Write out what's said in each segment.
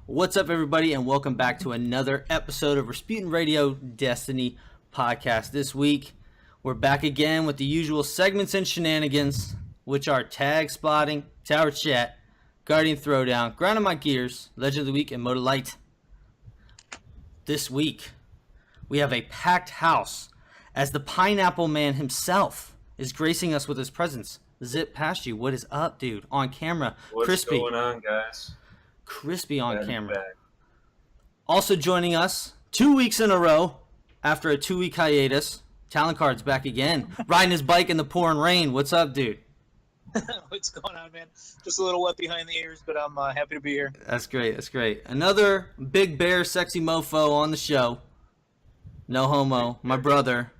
What's up, everybody, and welcome back to another episode of Rasputin Radio Destiny Podcast. This week, we're back again with the usual segments and shenanigans, which are tag spotting, tower chat, Guardian Throwdown, grinding my gears, Legend of the Week, and Motor Light. This week, we have a packed house as the Pineapple Man himself is gracing us with his presence. Zip past you. What is up, dude? On camera. What's Crispy. going on, guys? Crispy on camera. Also joining us 2 weeks in a row after a 2-week hiatus. Talent Card's back again. Riding his bike in the pouring rain. What's up, dude? What's going on, man? Just a little wet behind the ears, but I'm happy to be here. That's great. That's great. Another big bear, sexy mofo on the show. No homo. My brother.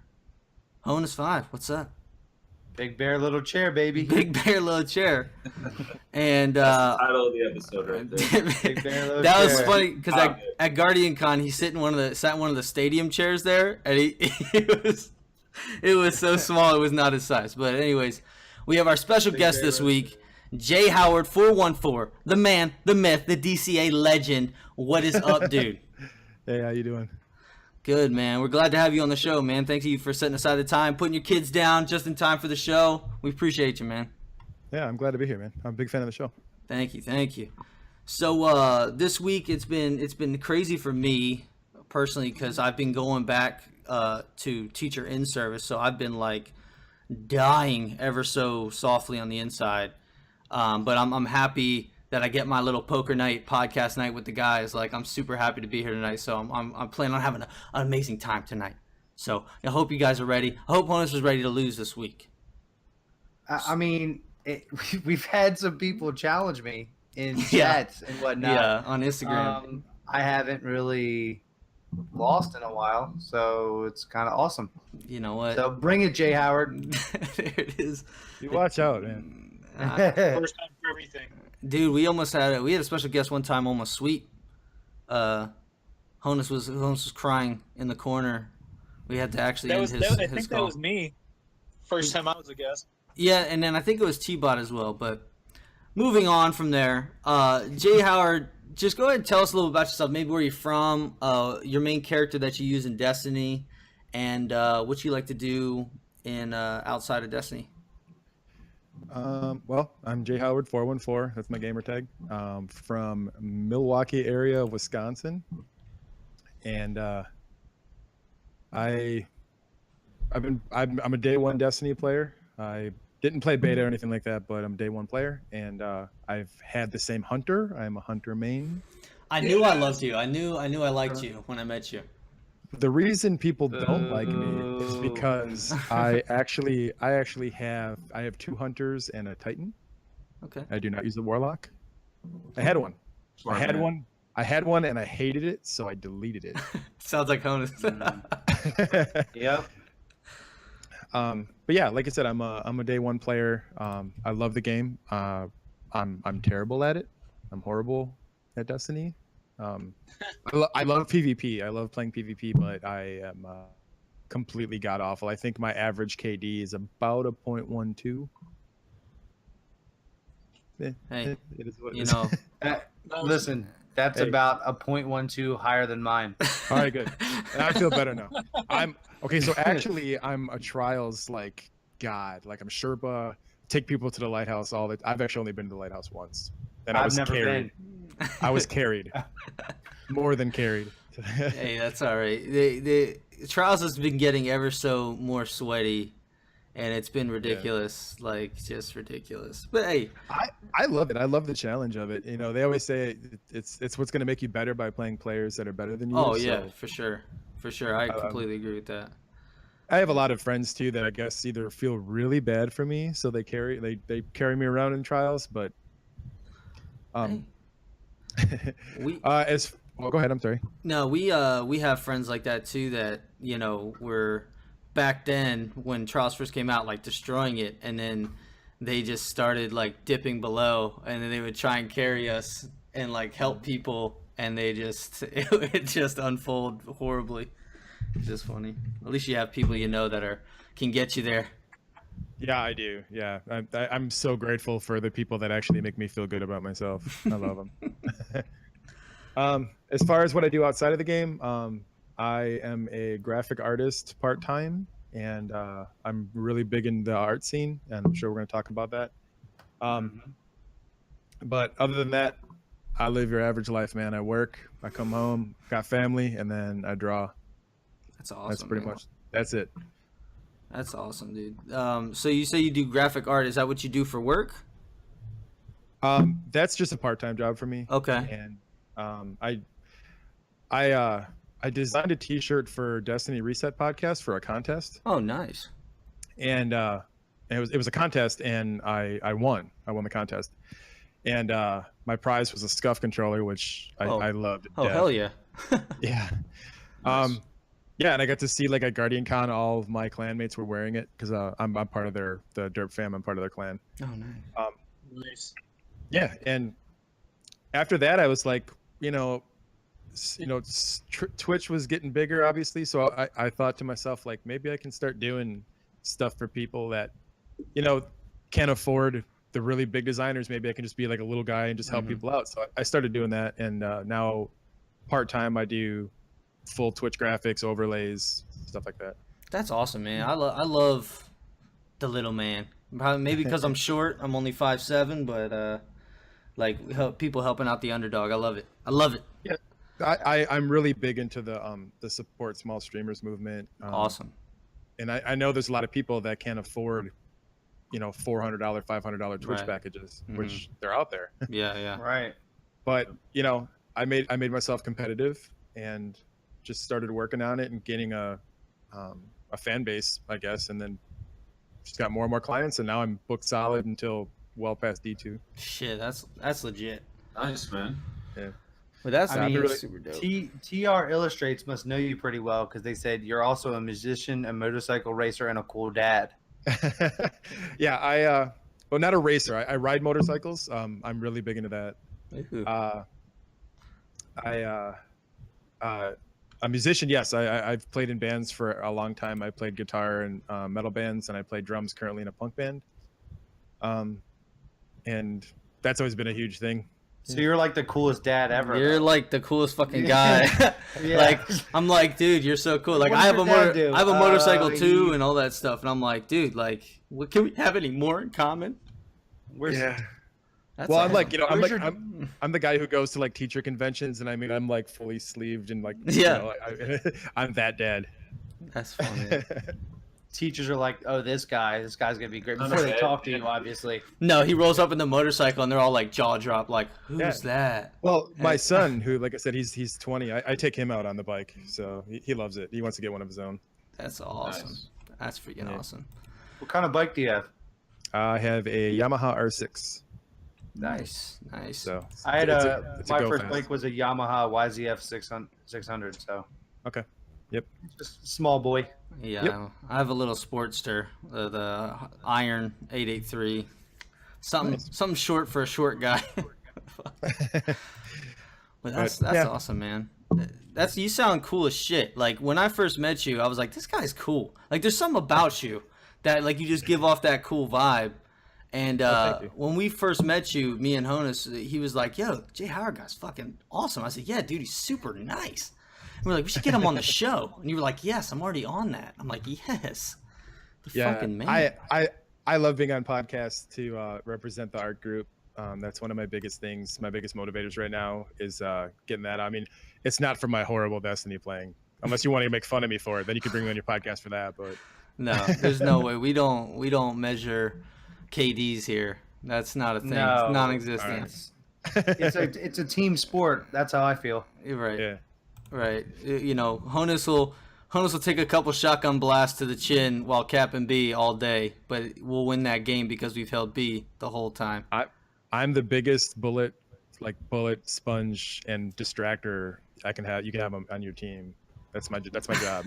Honus 5. What's up? Big bear, little chair, baby. Big bear, little chair. And that's the title of the episode right there. Big bear, little that chair. was funny because at Guardian Con he sat in one of the stadium chairs there, and it was so small it was not his size. But anyways, we have our special guest this week, jh0ward414, the man, the myth, the DCA legend. What is up, dude? Hey, how you doing? Good, man. We're glad to have you on the show, man. Thank you for setting aside the time, putting your kids down just in time for the show. We appreciate you, man. Yeah, I'm glad to be here, man. I'm a big fan of the show. Thank you. So this week it's been crazy for me personally because I've been going back to teacher in service, so I've been like dying ever so softly on the inside. But I'm happy that I get my little poker night, podcast night with the guys. Like, I'm super happy to be here tonight. So I'm planning on having an amazing time tonight. So I hope you guys are ready. I hope Honus was ready to lose this week. I mean, we've had some people challenge me in chats and whatnot. Yeah, on Instagram. I haven't really lost in a while, so it's kind of awesome. You know what? So bring it, Jay Howard. There it is. You watch out, man. First time for everything. Dude, we had a special guest one time, almost sweet. Honus was crying in the corner. We had to actually I end think his that call. was me. First time I was a guest. Yeah, and then I think it was T-Bot as well. But moving on from there, Jay Howard, just go ahead and tell us a little about yourself. Maybe where you're from, your main character that you use in Destiny, and what you like to do in outside of Destiny. Well, I'm jh0ward414. That's my gamer tag. From Milwaukee area of Wisconsin, and I'm a day one Destiny player. I didn't play beta or anything like that, but I'm a day one player, and I've had the same hunter. I'm a hunter main. I knew I loved you. I knew I liked you when I met you. The reason people don't like me is because I actually have 2 hunters and a Titan. Okay. I do not use the Warlock. I had one. I had one and I hated it, so I deleted it. Sounds like Honus. Yep. But yeah, like I said, I'm a day one player. I love the game. I'm terrible at it. I'm horrible at Destiny. I love PvP. I love playing PvP, but I am completely god awful. I think my average KD is about a 0.12. Hey, it is what it you is. know. Listen, that's about a 0.12 higher than mine. All right, good. And I feel better now. So actually I'm a trials like god. Like I'm Sherpa, take people to the lighthouse I've actually only been to the lighthouse once. And I was never carried. I was carried. More than carried. Hey, that's all right. The trials has been getting ever so more sweaty, and it's been ridiculous, like just ridiculous. But hey, I love it. I love the challenge of it. You know, they always say it's what's going to make you better by playing players that are better than you. Oh yeah, for sure. I completely agree with that. I have a lot of friends too that I guess either feel really bad for me, so they carry me around in trials, but Hey. go ahead. I'm sorry. No, we have friends like that too that, you know, were back then when Trials first came out, like destroying it, and then they just started like dipping below, and then they would try and carry us and like help people, and it just unfold horribly. It's just funny. At least you have people you know that can get you there. Yeah, I do. Yeah, I'm so grateful for the people that actually make me feel good about myself. I love them. As far as what I do outside of the game, I am a graphic artist part-time, and I'm really big in the art scene, and I'm sure we're going to talk about that. But other than that, I live your average life, man. I work, I come home, got family, and then I draw. That's awesome. That's pretty much, that's it. That's awesome, dude. So you say you do graphic art. Is that what you do for work? That's just a part-time job for me. Okay. And I designed a T-shirt for Destiny Reset podcast for a contest. Oh, nice. And it was a contest, and I won. I won the contest. And my prize was a Scuff controller, which I loved. Oh, hell yeah. Yeah. Nice. Yeah, and I got to see like at Guardian Con, all of my clanmates were wearing it because I'm part of the Derp fam. I'm part of their clan. Oh, nice. Nice. Yeah, and after that, I was like, Twitch was getting bigger, obviously. So I thought to myself, like, maybe I can start doing stuff for people that, can't afford the really big designers. Maybe I can just be like a little guy and just help people out. So I started doing that, and now part-time I do full Twitch graphics, overlays, stuff like that. That's awesome, man. I love the little man. Probably maybe because I'm short. I'm only 5'7", but people helping out the underdog. I love it. I love it. Yeah, I'm really big into the support small streamers movement. Awesome. And I know there's a lot of people that can't afford, $400, $500 Twitch Right. packages, which they're out there. Yeah. Right. But I made myself competitive and just started working on it and gaining a fan base, I guess, and then just got more and more clients, and now I'm booked solid until well past D2. Shit, that's legit. Nice, man. Yeah. But that's really- super dope. TR Illustrates must know you pretty well because they said you're also a musician, a motorcycle racer, and a cool dad. Yeah, well, not a racer. I ride motorcycles. I'm really big into that. Ooh. A musician, yes. I've played in bands for a long time. I played guitar in metal bands, and I play drums currently in a punk band. And that's always been a huge thing. So you're like the coolest dad ever. You're like the coolest fucking guy. Yeah. Like I'm like, dude, you're so cool. Like What I have does a your dad do? I have a motorcycle too, he- and all that stuff. And I'm like, dude, like, what, can we have any more in common? Where's That's Well, I'm awesome. like, Where's your- I'm the guy who goes to like teacher conventions, and I mean, I'm like fully sleeved and like, Yeah. I'm that dad. That's funny. teachers are like, oh, this guy's gonna be great I'm before they ahead. talk to you, obviously. No, he rolls up in the motorcycle, and they're all like jaw drop, like, who's Yeah. that? Well, my son, who, like I said, he's 20. I take him out on the bike, so he loves it. He wants to get one of his own. That's awesome. Nice. That's freaking Yeah. awesome. What kind of bike do you have? I have a Yamaha R6. Nice. So I had it's my go first fast. bike was a Yamaha YZF 600. So Okay. Yep. just a small boy. Yeah, Yep. I have a little Sportster, the Iron 883. Something short for a short guy. But that's yeah. awesome, man. You sound cool as shit. Like when I first met you, I was like, this guy's cool. Like there's something about you that like you just give off that cool vibe. And thank you. when we first met you, me and Honus, he was like, yo, jh0ward guy's fucking awesome. I said, yeah, dude, he's super nice. And we're like, we should get him on the show. And you were like, yes, I'm already on that. I'm like, yes. The fucking man. I love being on podcasts to represent the art group. That's one of my biggest things. My biggest motivators right now is getting that. I mean, it's not for my horrible Destiny playing. Unless you want to make fun of me for it, then you can bring me on your podcast for that. But No, there's no way. We don't measure KDs here. That's not a thing. No. It's non-existent. It's a team sport. That's how I feel. You're right. yeah, Right. You know, Honus will take a couple shotgun blasts to the chin while capping B all day, but we'll win that game because we've held B the whole time. I'm the biggest bullet sponge and distractor I can have. You can have on your team. That's my job.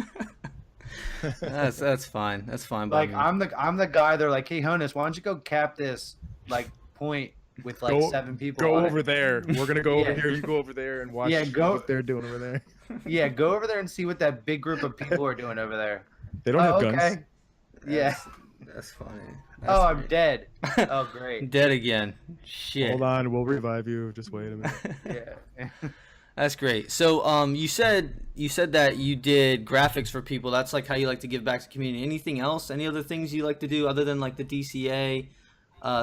That's fine. That's fine. By Like me. I'm the guy. They're like, hey, Honus, why don't you go cap this like point with like Go- 7 people? Go on over it. there. We're gonna go over Yeah. here. You go over there and watch Yeah, go- what they're doing over there. Yeah, go over there and see what that big group of people are doing over there. They don't have Oh, guns. okay. Yeah. That's funny. Oh, I'm dead. Oh, great. Dead again. Shit. Hold on, we'll revive you. Just wait a minute. Yeah. That's great. So, you said that you did graphics for people. That's like how you like to give back to the community. Anything else? Any other things you like to do other than like the DCA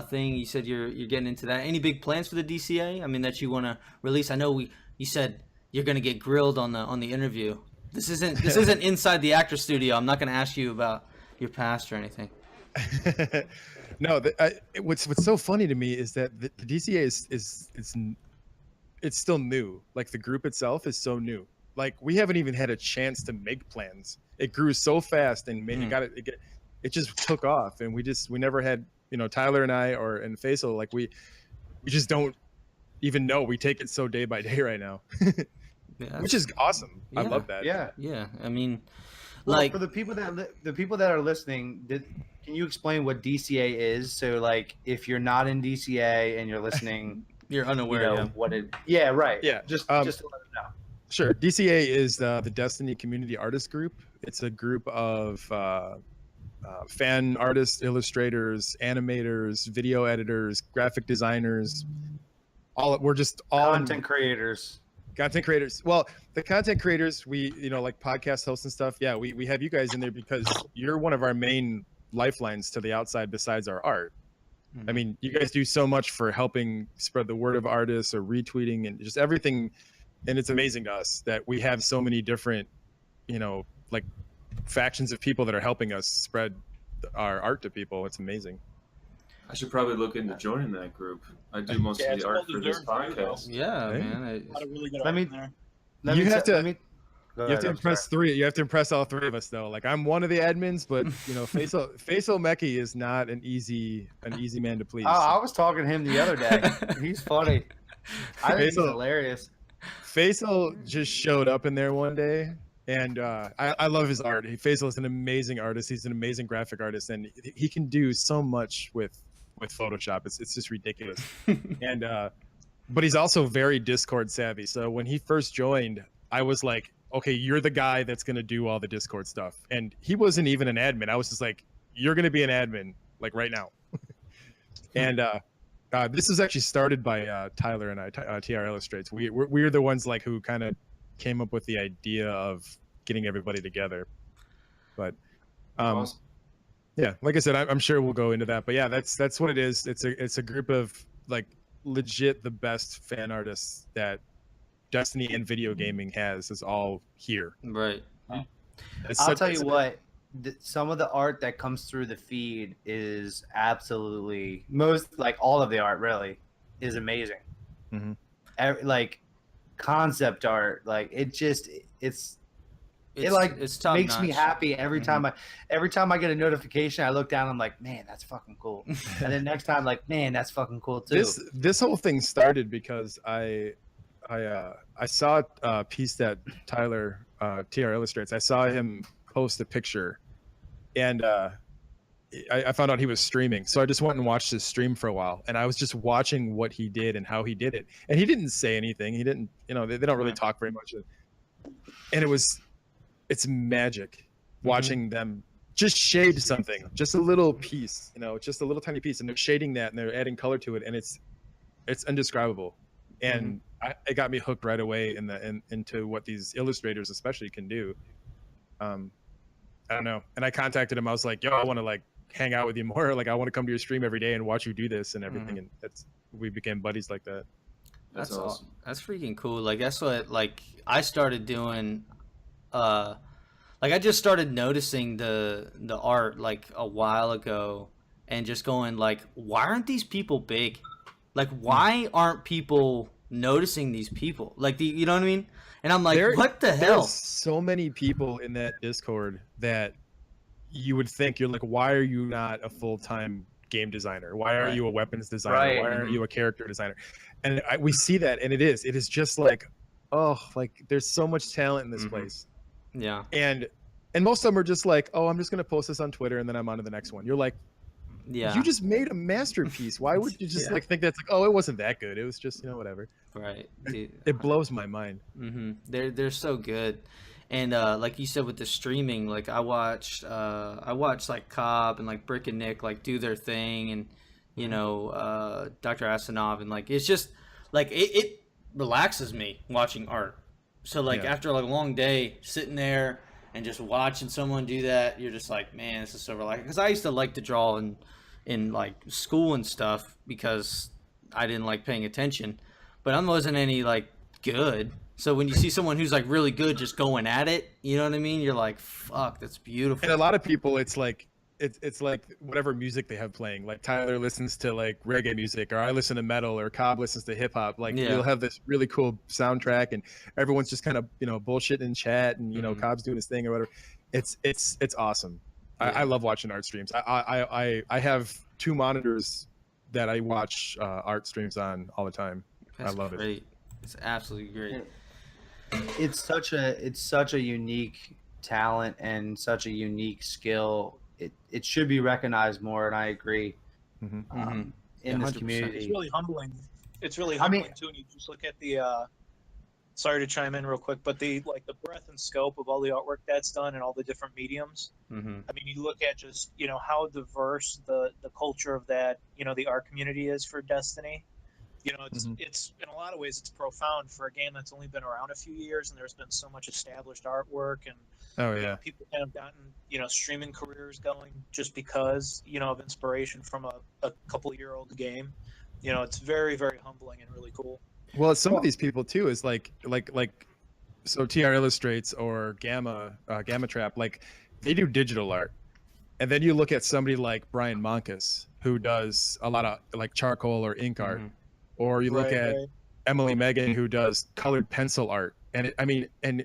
thing? You said you're getting into that. Any big plans for the DCA? I mean, that you want to release? I know you said you're gonna get grilled on the interview. This isn't inside the actor studio. I'm not gonna ask you about your past or anything. No, what's so funny to me is that the DCA is it's still new. Like the group itself is so new. Like we haven't even had a chance to make plans. It grew so fast and it just took off, and we never had, Tyler and I and Faisal, like we just don't even know. We take it so day by day right now. Yeah, which is awesome. Yeah. I love that. Yeah. I mean, Well, like for the people that are listening, can you explain what DCA is? So, like, if you're not in DCA and you're listening, you're unaware. what it. Yeah, right. Yeah. Just to let them know. Sure. DCA is the Destiny Community Artist Group. It's a group of fan artists, illustrators, animators, video editors, graphic designers. We're just all Content creators. Content creators. Well, the content creators, we, like podcast hosts and stuff. Yeah, we have you guys in there because you're one of our main lifelines to the outside besides our art. I mean, you guys do so much for helping spread the word of artists or retweeting and just everything. And it's amazing to us that we have so many different, like factions of people that are helping us spread our art to people. It's amazing. I should probably look into joining that group. I do most of the art for this podcast. Yeah, Hey. man. Let me. You have to I'm impress three. You have to impress all three of us, though. Like I'm one of the admins, but Faisal Meki is not an easy man to please. Oh, I was talking to him the other day. He's funny. I think he's Faisal- hilarious. Faisal just showed up in there one day, and I love his art. Faisal is an amazing artist. He's an amazing graphic artist, and he can do so much with Photoshop. It's just ridiculous. And but he's also very Discord savvy. So when he first joined, I was like, okay, you're the guy that's going to do all the Discord stuff. And he wasn't even an admin. I was just like, you're going to be an admin, like right now. And this was actually started by Tyler and I, TR Illustrates. We're the ones like who kind of came up with the idea of getting everybody together. But Awesome. yeah, like I said, I'm sure we'll go into that. But yeah, that's what it is. It's a group of like legit the best fan artists that Destiny and video gaming has is all here. Right. I'll tell you what, some of the art that comes through the feed is absolutely all of the art really is amazing. Mm-hmm. Like concept art, like it's top makes me notch. happy every time I get a notification. I look down, I'm like, man, that's fucking cool. And then next time, like, man, that's fucking cool too. This whole thing started because I saw a piece that Tyler TR Illustrates. I saw him post a picture, and I found out he was streaming. So I just went and watched his stream for a while, and I was just watching what he did and how he did it. And he didn't say anything. He didn't, they don't really talk very much. And it's magic watching them just shade something, just a little piece, just a little tiny piece, and they're shading that and they're adding color to it, and it's indescribable. And it got me hooked right away into what these illustrators especially can do. I don't know. And I contacted him. I was like, yo, I want to like hang out with you more. Like I want to come to your stream every day and watch you do this and everything. And we became buddies like that. That's awesome. That's freaking cool. Like that's what I started doing. I just started noticing the art like a while ago, and just going like, why aren't these people big? Like, why aren't people noticing these people? Like, you know what I mean? And I'm like, what the hell? There's so many people in that Discord that you would think you're like, why are you not a full-time game designer? Why aren't you a weapons designer? Right. Why aren't you a character designer? And we see that, and it is just like, oh, like there's so much talent in this place. Yeah. And most of them are just like, oh, I'm just gonna post this on Twitter and then I'm on to the next one. You're like, yeah, you just made a masterpiece. Why would you just like think that's like, oh, it wasn't that good? It was just, whatever. Right. Dude. It blows my mind. They're so good. And like you said with the streaming, like I watched like Cobb and like Brick and Nick like do their thing, and Dr. Asanov, and like it's just like it relaxes me watching art. So like after like a long day sitting there and just watching someone do that, you're just like, man, this is so relaxing. Because I used to like to draw in like school and stuff because I didn't like paying attention, but I wasn't any like good. So when you see someone who's like really good just going at it, you know what I mean? You're like, fuck, that's beautiful. And a lot of people, it's like whatever music they have playing. Like Tyler listens to like reggae music, or I listen to metal, or Cobb listens to hip hop. Like you'll have this really cool soundtrack, and everyone's just kind of bullshitting in chat, and Cobb's doing his thing or whatever. It's awesome. Yeah. I love watching art streams. I have 2 monitors that I watch art streams on all the time. That's I love great. it. It's absolutely great. It's such a unique talent and such a unique skill. It should be recognized more, and I agree. In this 100%. community, It's really humbling. It's really humbling too. And you just look at the. Sorry to chime in real quick, but the breadth and scope of all the artwork that's done and all the different mediums. I mean, you look at just how diverse the culture of that the art community is for Destiny. It's in a lot of ways it's profound for a game that's only been around a few years, and there's been so much established artwork, and people kind of gotten streaming careers going just because of inspiration from a couple-year-old game. It's very, very humbling and really cool. Well, some of these people too is like so TR Illustrates or Gamma Trap, like they do digital art, and then you look at somebody like Brian Monkus who does a lot of like charcoal or ink art, or you look at Emily Megan who does colored pencil art, and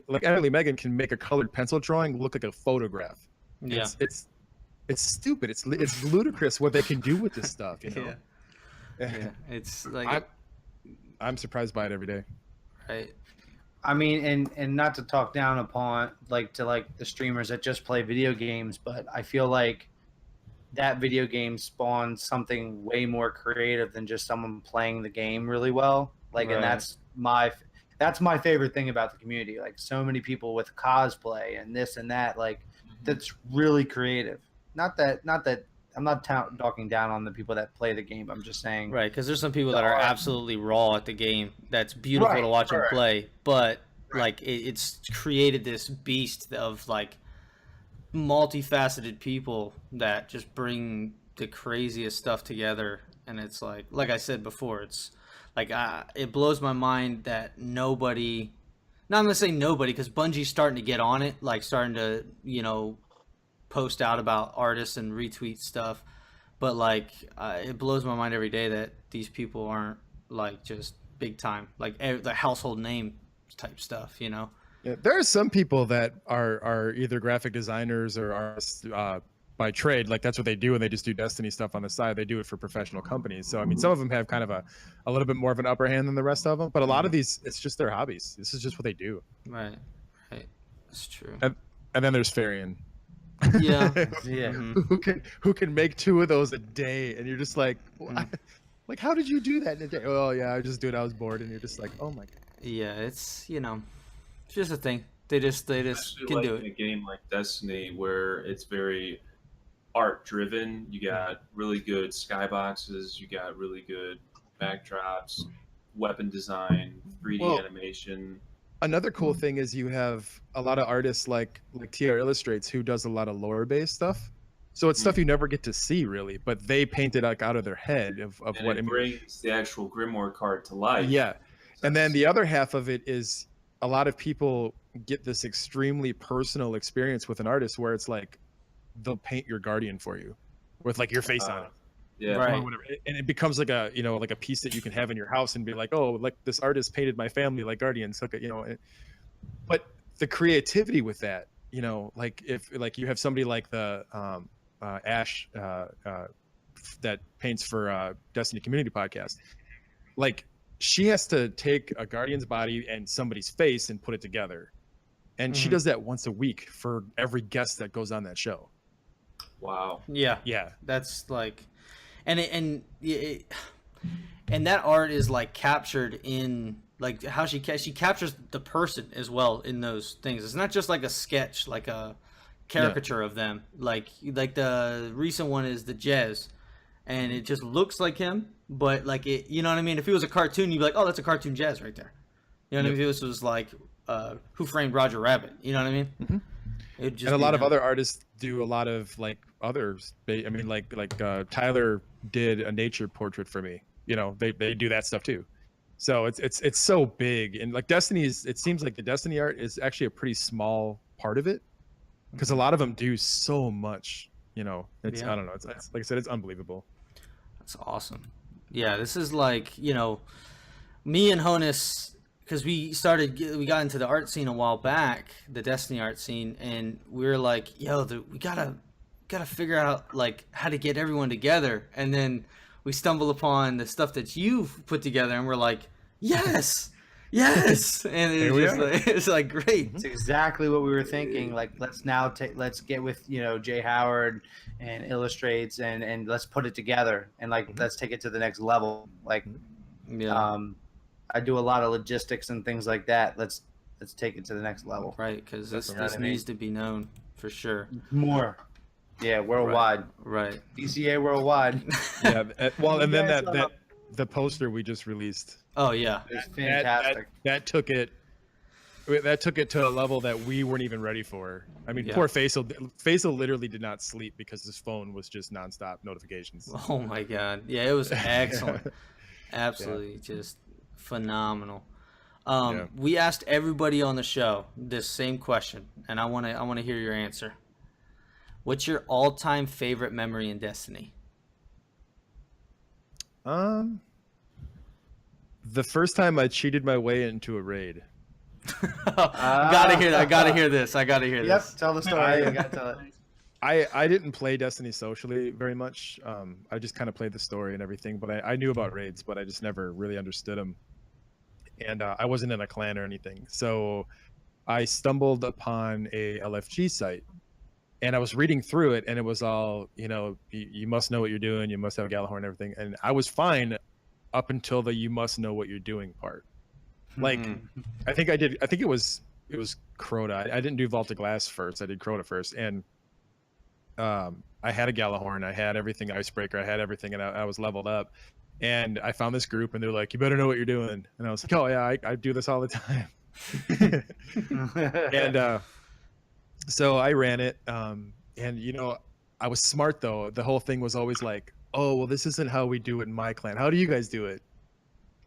like Emily Megan can make a colored pencil drawing look like a photograph. Yeah, it's stupid. It's ludicrous what they can do with this stuff. Yeah, it's like. I'm surprised by it every day. Right. I mean, and not to talk down upon the streamers that just play video games, but I feel like that video game spawns something way more creative than just someone playing the game really well. And that's my favorite thing about the community. Like so many people with cosplay and this and that, that's really creative. Not that I'm not talking down on the people that play the game. I'm just saying. Right, because there's some people that are absolutely raw at the game. That's beautiful to watch them play. But, it's created this beast of, multifaceted people that just bring the craziest stuff together. And it's like I said before, it's it blows my mind that nobody... Not I'm going to say nobody, because Bungie's starting to get on it. Starting to, post out about artists and retweet stuff, but it blows my mind every day that these people aren't just big time, the household name type stuff, Yeah, there are some people that are either graphic designers or artists by trade. That's what they do, and they just do Destiny stuff on the side. They do it for professional companies. So I mean, some of them have kind of a little bit more of an upper hand than the rest of them, but a lot of these, it's just their hobbies. This is just what they do. Right, that's true. And then there's Farian. Yeah. Who can make 2 of those a day, and you're just like, how did you do that in a day? Oh yeah, I just do it. I was bored, and you're just like, oh my god. Yeah, it's it's just a thing. They just can do it. In a game like Destiny, where it's very art driven, you got really good skyboxes, you got really good backdrops, weapon design, 3D animation. Another cool thing is you have a lot of artists like TR Illustrates who does a lot of lore-based stuff. So it's stuff you never get to see really, but they paint it out of their head of and what it brings the actual Grimoire card to life. Yeah. And then the other half of it is a lot of people get this extremely personal experience with an artist where it's they'll paint your Guardian for you with your face on it. Yeah. Right. Or whatever. And it becomes a a piece that you can have in your house and be like, oh, this artist painted my family like Guardians. But the creativity with that, if you have somebody like the Ash that paints for Destiny Community Podcast, she has to take a Guardian's body and somebody's face and put it together. And she does that once a week for every guest that goes on that show. Wow. Yeah. Yeah. That's and that art is captured in how she captures the person as well in those things. It's not just a sketch, a caricature of them. The recent one is the Jez, and it just looks like him, but it, you know what I mean? If he was a cartoon, you'd be like, oh, that's a cartoon Jez right there. You know what I mean? If this was like Who Framed Roger Rabbit, you know what I mean? Mm-hmm. It'd just and a be lot of them. other artists do a lot of like others. I mean, like Tyler did a nature portrait for me. You know, they do that stuff too. So it's so big, and like Destiny's, it seems like the Destiny art is actually a pretty small part of it, because a lot of them do so much. You know, it's I don't know. It's like I said, it's unbelievable. That's awesome. Yeah, this is like, you know, me and Honus, because we got into the art scene a while back, the Destiny art scene, and we were like, yo, we gotta figure out like how to get everyone together, and then we stumble upon the stuff that you've put together, and we're like, yes, yes, and it's like great. It's exactly what we were thinking. Like, let's get with, you know, jh0ward and illustrates, and let's put it together, and like let's take it to the next level. Like, I do a lot of logistics and things like that. Let's take it to the next level. Right, because this needs to be known for sure. More. Yeah, worldwide. Right. DCA worldwide. Yeah. Well, and then that the poster we just released. Oh yeah, it's fantastic. That took it to a level that we weren't even ready for. I mean, poor Faisal. Faisal literally did not sleep because his phone was just nonstop notifications. Oh my god. Yeah, it was excellent. Absolutely, just phenomenal. We asked everybody on the show this same question, and I want to hear your answer. What's your all-time favorite memory in Destiny? The first time I cheated my way into a raid. Gotta hear that. I gotta hear this. Yep, tell the story. You gotta tell it. I didn't play Destiny socially very much. I just kind of played the story and everything, but I knew about raids, but I just never really understood them. And I wasn't in a clan or anything. So I stumbled upon a LFG site, and I was reading through it, and it was all, you know, you must know what you're doing. You must have a Galahorn and everything. And I was fine up until the you must know what you're doing part. Like, I think it was Crota. I didn't do Vault of Glass first. I did Crota first. And I had a Galahorn. I had everything, Icebreaker. I had everything, and I was leveled up. And I found this group, and they're like, you better know what you're doing. And I was like, oh, yeah, I do this all the time. And so I ran it. And, you know, I was smart, though. The whole thing was always like, oh, well, this isn't how we do it in my clan. How do you guys do it?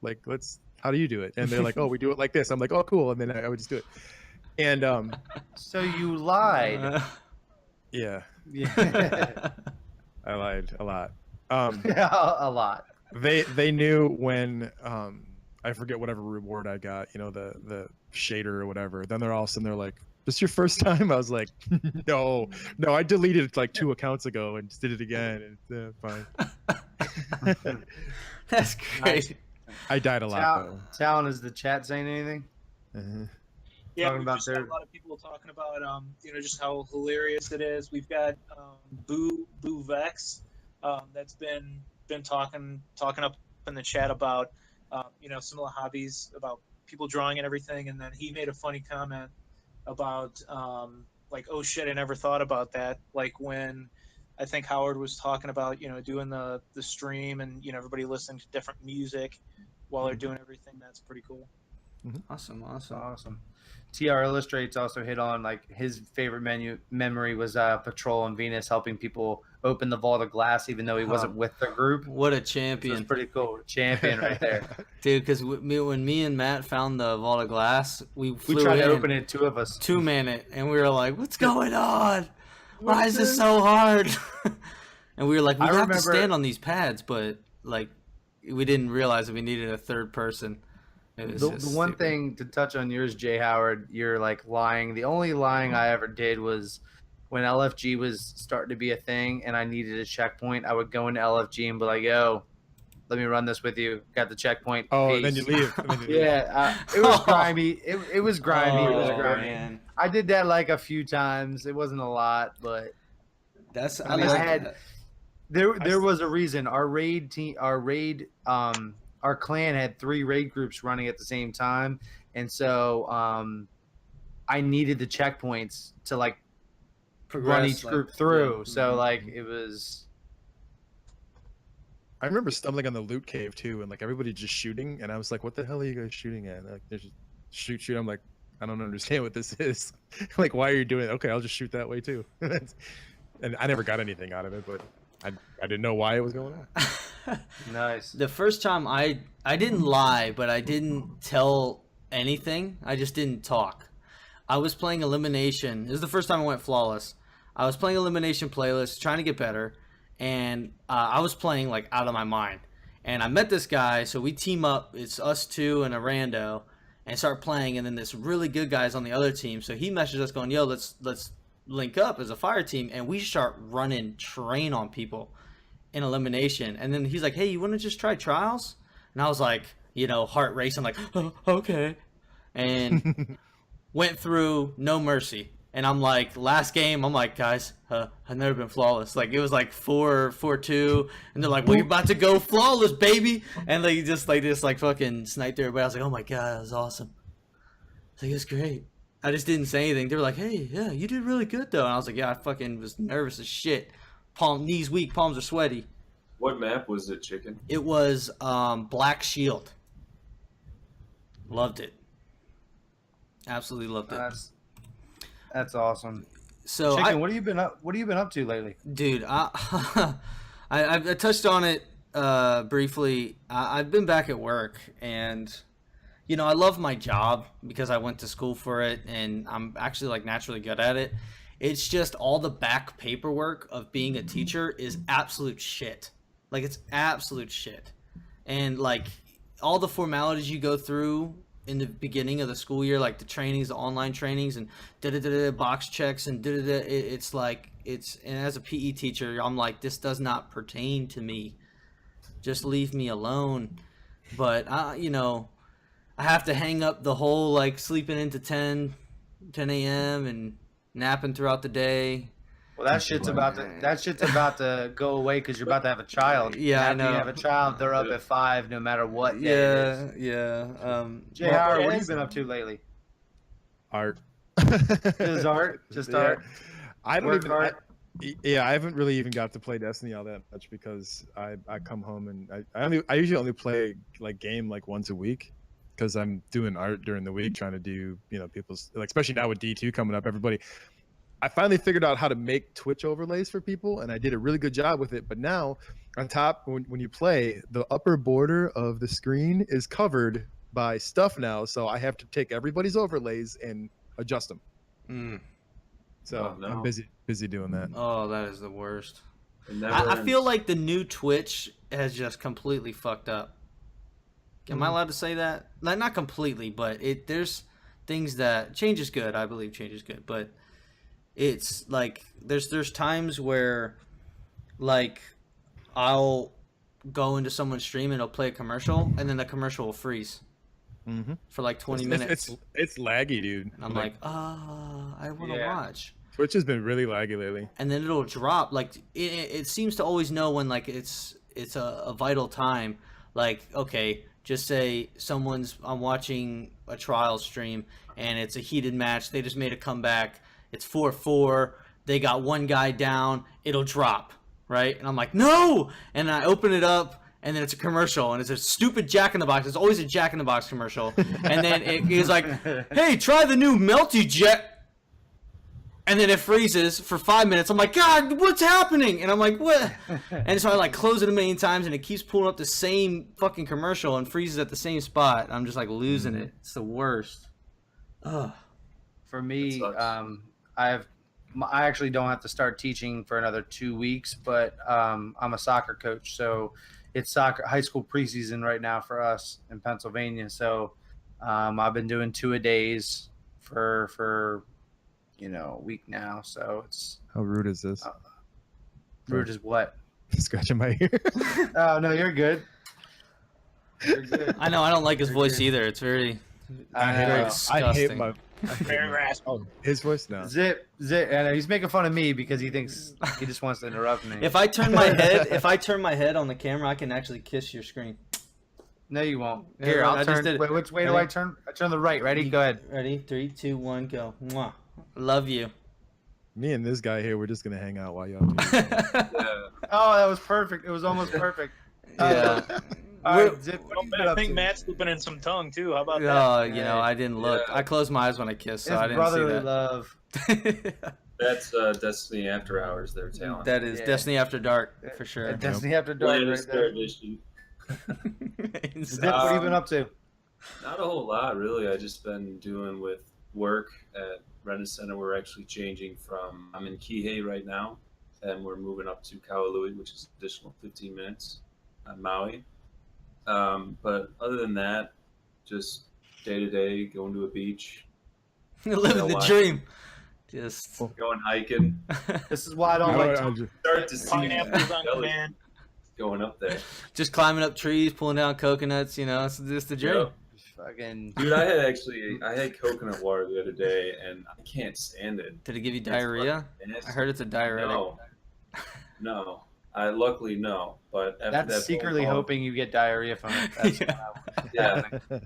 Like, how do you do it? And they're like, oh, we do it like this. I'm like, oh, cool. And then I would just do it. And so you lied. Yeah. I lied a lot. A lot. They knew when I forget whatever reward I got, you know, the shader or whatever. Then they're all sitting there like, this your first time? I was like, no, I deleted it like 2 accounts ago and just did it again. And fine. That's great. I died a lot though. Talon, is the chat saying anything? Yeah, talking we've about just got a lot of people talking about, you know, just how hilarious it is. We've got Boo Vex, that's been talking up in the chat about, you know, some of the hobbies, about people drawing and everything, and then he made a funny comment about, like, oh shit, I never thought about that. Like when I think Howard was talking about, you know, doing the stream and, you know, everybody listening to different music while they're doing everything. That's pretty cool. Awesome. TR Illustrates also hit on, like, his favorite memory was Patrol and Venus helping people open the Vault of Glass even though he wasn't with the group. What a champion. It's pretty cool. Champion right there. Dude, because when me and Matt found the Vault of Glass, we tried to open it, 2 of us. 2-man it, and we were like, what's going on? Why is this so hard? And we were like, we have to stand on these pads, but, like, we didn't realize that we needed a third person. The one thing to touch on yours, jh0ward, you're like lying. The only lying I ever did was when LFG was starting to be a thing and I needed a checkpoint. I would go into LFG and be like, yo, let me run this with you. Got the checkpoint. Oh, peace. and then you leave. Yeah, it was grimy. It was grimy. It was grimy. Man. I did that like a few times. It wasn't a lot, but there was a reason. Our clan had 3 raid groups running at the same time, and so I needed the checkpoints to like run each group through. Yeah. So like it was. I remember stumbling on the loot cave too, and like everybody just shooting, and I was like, "What the hell are you guys shooting at?" Like, there's just shoot. I'm like, I don't understand what this is. Like, why are you doing it? Okay, I'll just shoot that way too. And I never got anything out of it, but I didn't know why it was going on. Nice. The first time I didn't lie, but I didn't tell anything. I just didn't talk. I was playing Elimination. This is the first time I went flawless. I was playing Elimination playlist, trying to get better, and I was playing like out of my mind. And I met this guy, so we team up. It's us two and a rando, and start playing. And then this really good guy's on the other team, so he messages us going, "Yo, let's link up as a fire team," and we start running train on people in Elimination. And then he's like, "Hey, you want to just try trials?" And I was like, heart racing, like, "Oh, okay," and went through no mercy. And I'm like, last game, I'm like, guys, I've never been flawless. Like, it was like 4-2, and they're like, well, you're about to go flawless, baby. And they just fucking sniped everybody. I was like, oh my God, that was awesome. I was like, it was great. I just didn't say anything. They were like, hey, yeah, you did really good, though. And I was like, yeah, I fucking was nervous as shit. Knees weak, palms are sweaty. What map was it, Chicken? It was Black Shield. Loved it. Absolutely loved it. That's awesome. So Chicken, what have you been up to lately? Dude, I touched on it briefly. I've been back at work, and I love my job because I went to school for it, and I'm actually like naturally good at it. It's just all the back paperwork of being a teacher is absolute shit. Like, it's absolute shit. And like all the formalities you go through in the beginning of the school year, like the trainings, the online trainings, and box checks, and it's like, and as a PE teacher, I'm like, this does not pertain to me. Just leave me alone. But I have to hang up the whole like sleeping into 10 a.m. and napping throughout the day. Well, that shit's about to go away because you're about to have a child. Yeah, after I know. You have a child, they're up at 5 no matter what day it is. Yeah. JR, what have you been up to lately? Art. Just art? Just art? I don't Work even. art? I haven't really even got to play Destiny all that much because I come home and I usually only play like game like once a week because I'm doing art during the week, trying to do people's, like, especially now with D2 coming up, everybody. I finally figured out how to make Twitch overlays for people, and I did a really good job with it. But now, on top, when you play, the upper border of the screen is covered by stuff now, so I have to take everybody's overlays and adjust them. So I'm busy doing that. Oh, that is the worst. I feel like the new Twitch has just completely fucked up. Am I allowed to say that? Like, not completely, but there's things that change is good. I believe change is good, but it's like there's times where like I'll go into someone's stream and I'll play a commercial, and then the commercial will freeze for like 20 minutes. It's laggy, dude. And I'm like, I want to watch. Twitch has been really laggy lately. And then it'll drop. Like it seems to always know when like it's a vital time. Like, okay, just say I'm watching a trial stream and it's a heated match. They just made a comeback. It's 4-4. They got one guy down. It'll drop, right? And I'm like, no! And I open it up, and then it's a commercial, and it's a stupid Jack in the Box. It's always a Jack in the Box commercial. And then it's like, hey, try the new Melty Jet. And then it freezes for 5 minutes. I'm like, God, what's happening? And I'm like, what? And so I like close it a million times, and it keeps pulling up the same fucking commercial and freezes at the same spot. I'm just like losing it. It's the worst. Ugh. For me, I actually don't have to start teaching for another 2 weeks, but I'm a soccer coach, so it's high school preseason right now for us in Pennsylvania. So I've been doing 2-a-days for a week now. So it's how rude is this? Rude is what? Scratching my ear. Oh no, you're good. You're good. I know. I don't like his voice either. It's very disgusting. I hate my. Very raspy. His voice now. Zip. And he's making fun of me because he thinks he just wants to interrupt me. If I turn my head on the camera, I can actually kiss your screen. No, you won't. Here, I'll turn. Wait, which way do I turn? I turn the right. Ready? Go ahead. Ready? 3, 2, 1, go. Mwah. Love you. Me and this guy here, we're just gonna hang out while y'all do Yeah. Oh, that was perfect. It was almost perfect. Yeah. All right, Zip, what have you been I up think to? Matt's slipping in some tongue too. How about that? You know, I didn't look. Yeah. I closed my eyes when I kissed, so It's I didn't brotherly see that. love. That's Destiny After Hours. They're telling. That is Yeah. Destiny After Dark for sure. Destiny After Dark right Latest there. edition. Zip, what have you been up to? Not a whole lot, really. I just been doing with work at Rennes Center. We're actually changing from. I'm in Kihei right now, and we're moving up to Kaualui, which is additional 15 minutes on Maui. But other than that, just day to day, going to a beach, Living the why? dream. Just going hiking. This is why I don't like. Start to see Pineapples on jelly command. going up there. just climbing up trees, pulling down coconuts. You know, it's just the dream. Yep. Fucking. Dude, I had coconut water the other day, and I can't stand it. Did it give you It's diarrhea? nasty. I heard it's a diuretic. No. I luckily no, but after That's that secretly phone call, hoping you get diarrhea from it. That's Yeah. Yeah.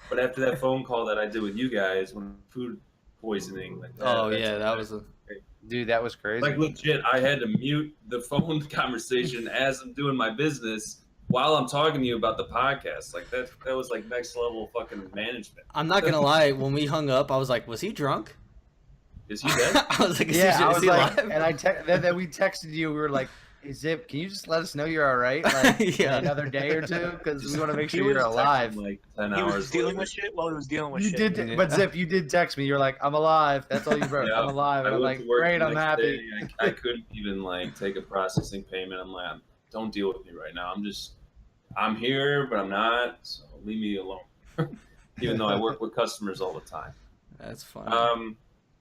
But after that phone call that I did with you guys, when food poisoning, like that, Oh that's yeah, that was a. Dude, that was crazy. like legit. I had to mute the phone conversation as I'm doing my business while I'm talking to you about the podcast. Like that was like next level fucking management. I'm not gonna lie. When we hung up, I was like, "Was he drunk?" Is he dead? I was like, Yeah, I is was he like, alive? and then we texted you. We were like, "Hey Zip, can you just let us know you're all right? Like Yeah. another day or two, because we want to make He sure you're was alive." Like 10 He hours. was dealing later. with shit while he was dealing with You shit. did, Yeah. but Zip, you did text me. You're like, "I'm alive." That's all you wrote. Yeah. I'm alive. And I I'm went like, to work "Great, the I'm next happy." day. I couldn't even like take a processing payment. I'm like, don't deal with me right now. I'm here, but I'm not. So leave me alone. Even though I work with customers all the time. That's funny.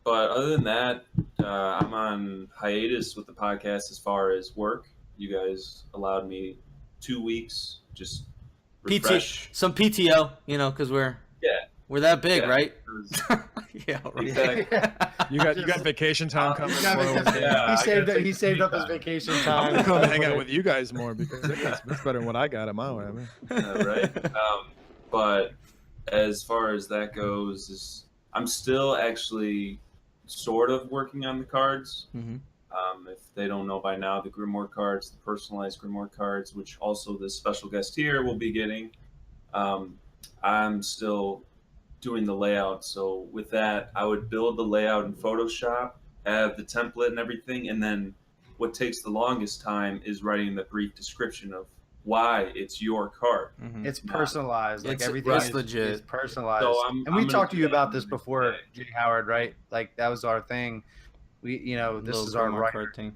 But other than that, I'm on hiatus with the podcast as far as work. You guys allowed me 2 weeks, just refresh. some PTO, you know, because we're that big, Yeah. right? Yeah, right. Exactly. You got vacation time coming. He's got so- vacation- Yeah, I he gotta take saved up his time. vacation I'm time. gonna come hang out with you guys more because that's better than what I got at my way. Man. Right? But as far as that goes, I'm still actually sort of working on the cards. Mhm. If they don't know by now, the Grimoire cards, the personalized Grimoire cards, which also this special guest here will be getting. I'm still doing the layout. So with that, I would build the layout in Photoshop, have the template and everything, and then what takes the longest time is writing the brief description of why it's your card. Mhm. It's personalized. Like It's- everything it's is legit. is personalized. So and I'm we gonna talked to do you that about this every before, day. J. Howard, right? Like that was our thing. We, this Little is our Grimoire right. card thing.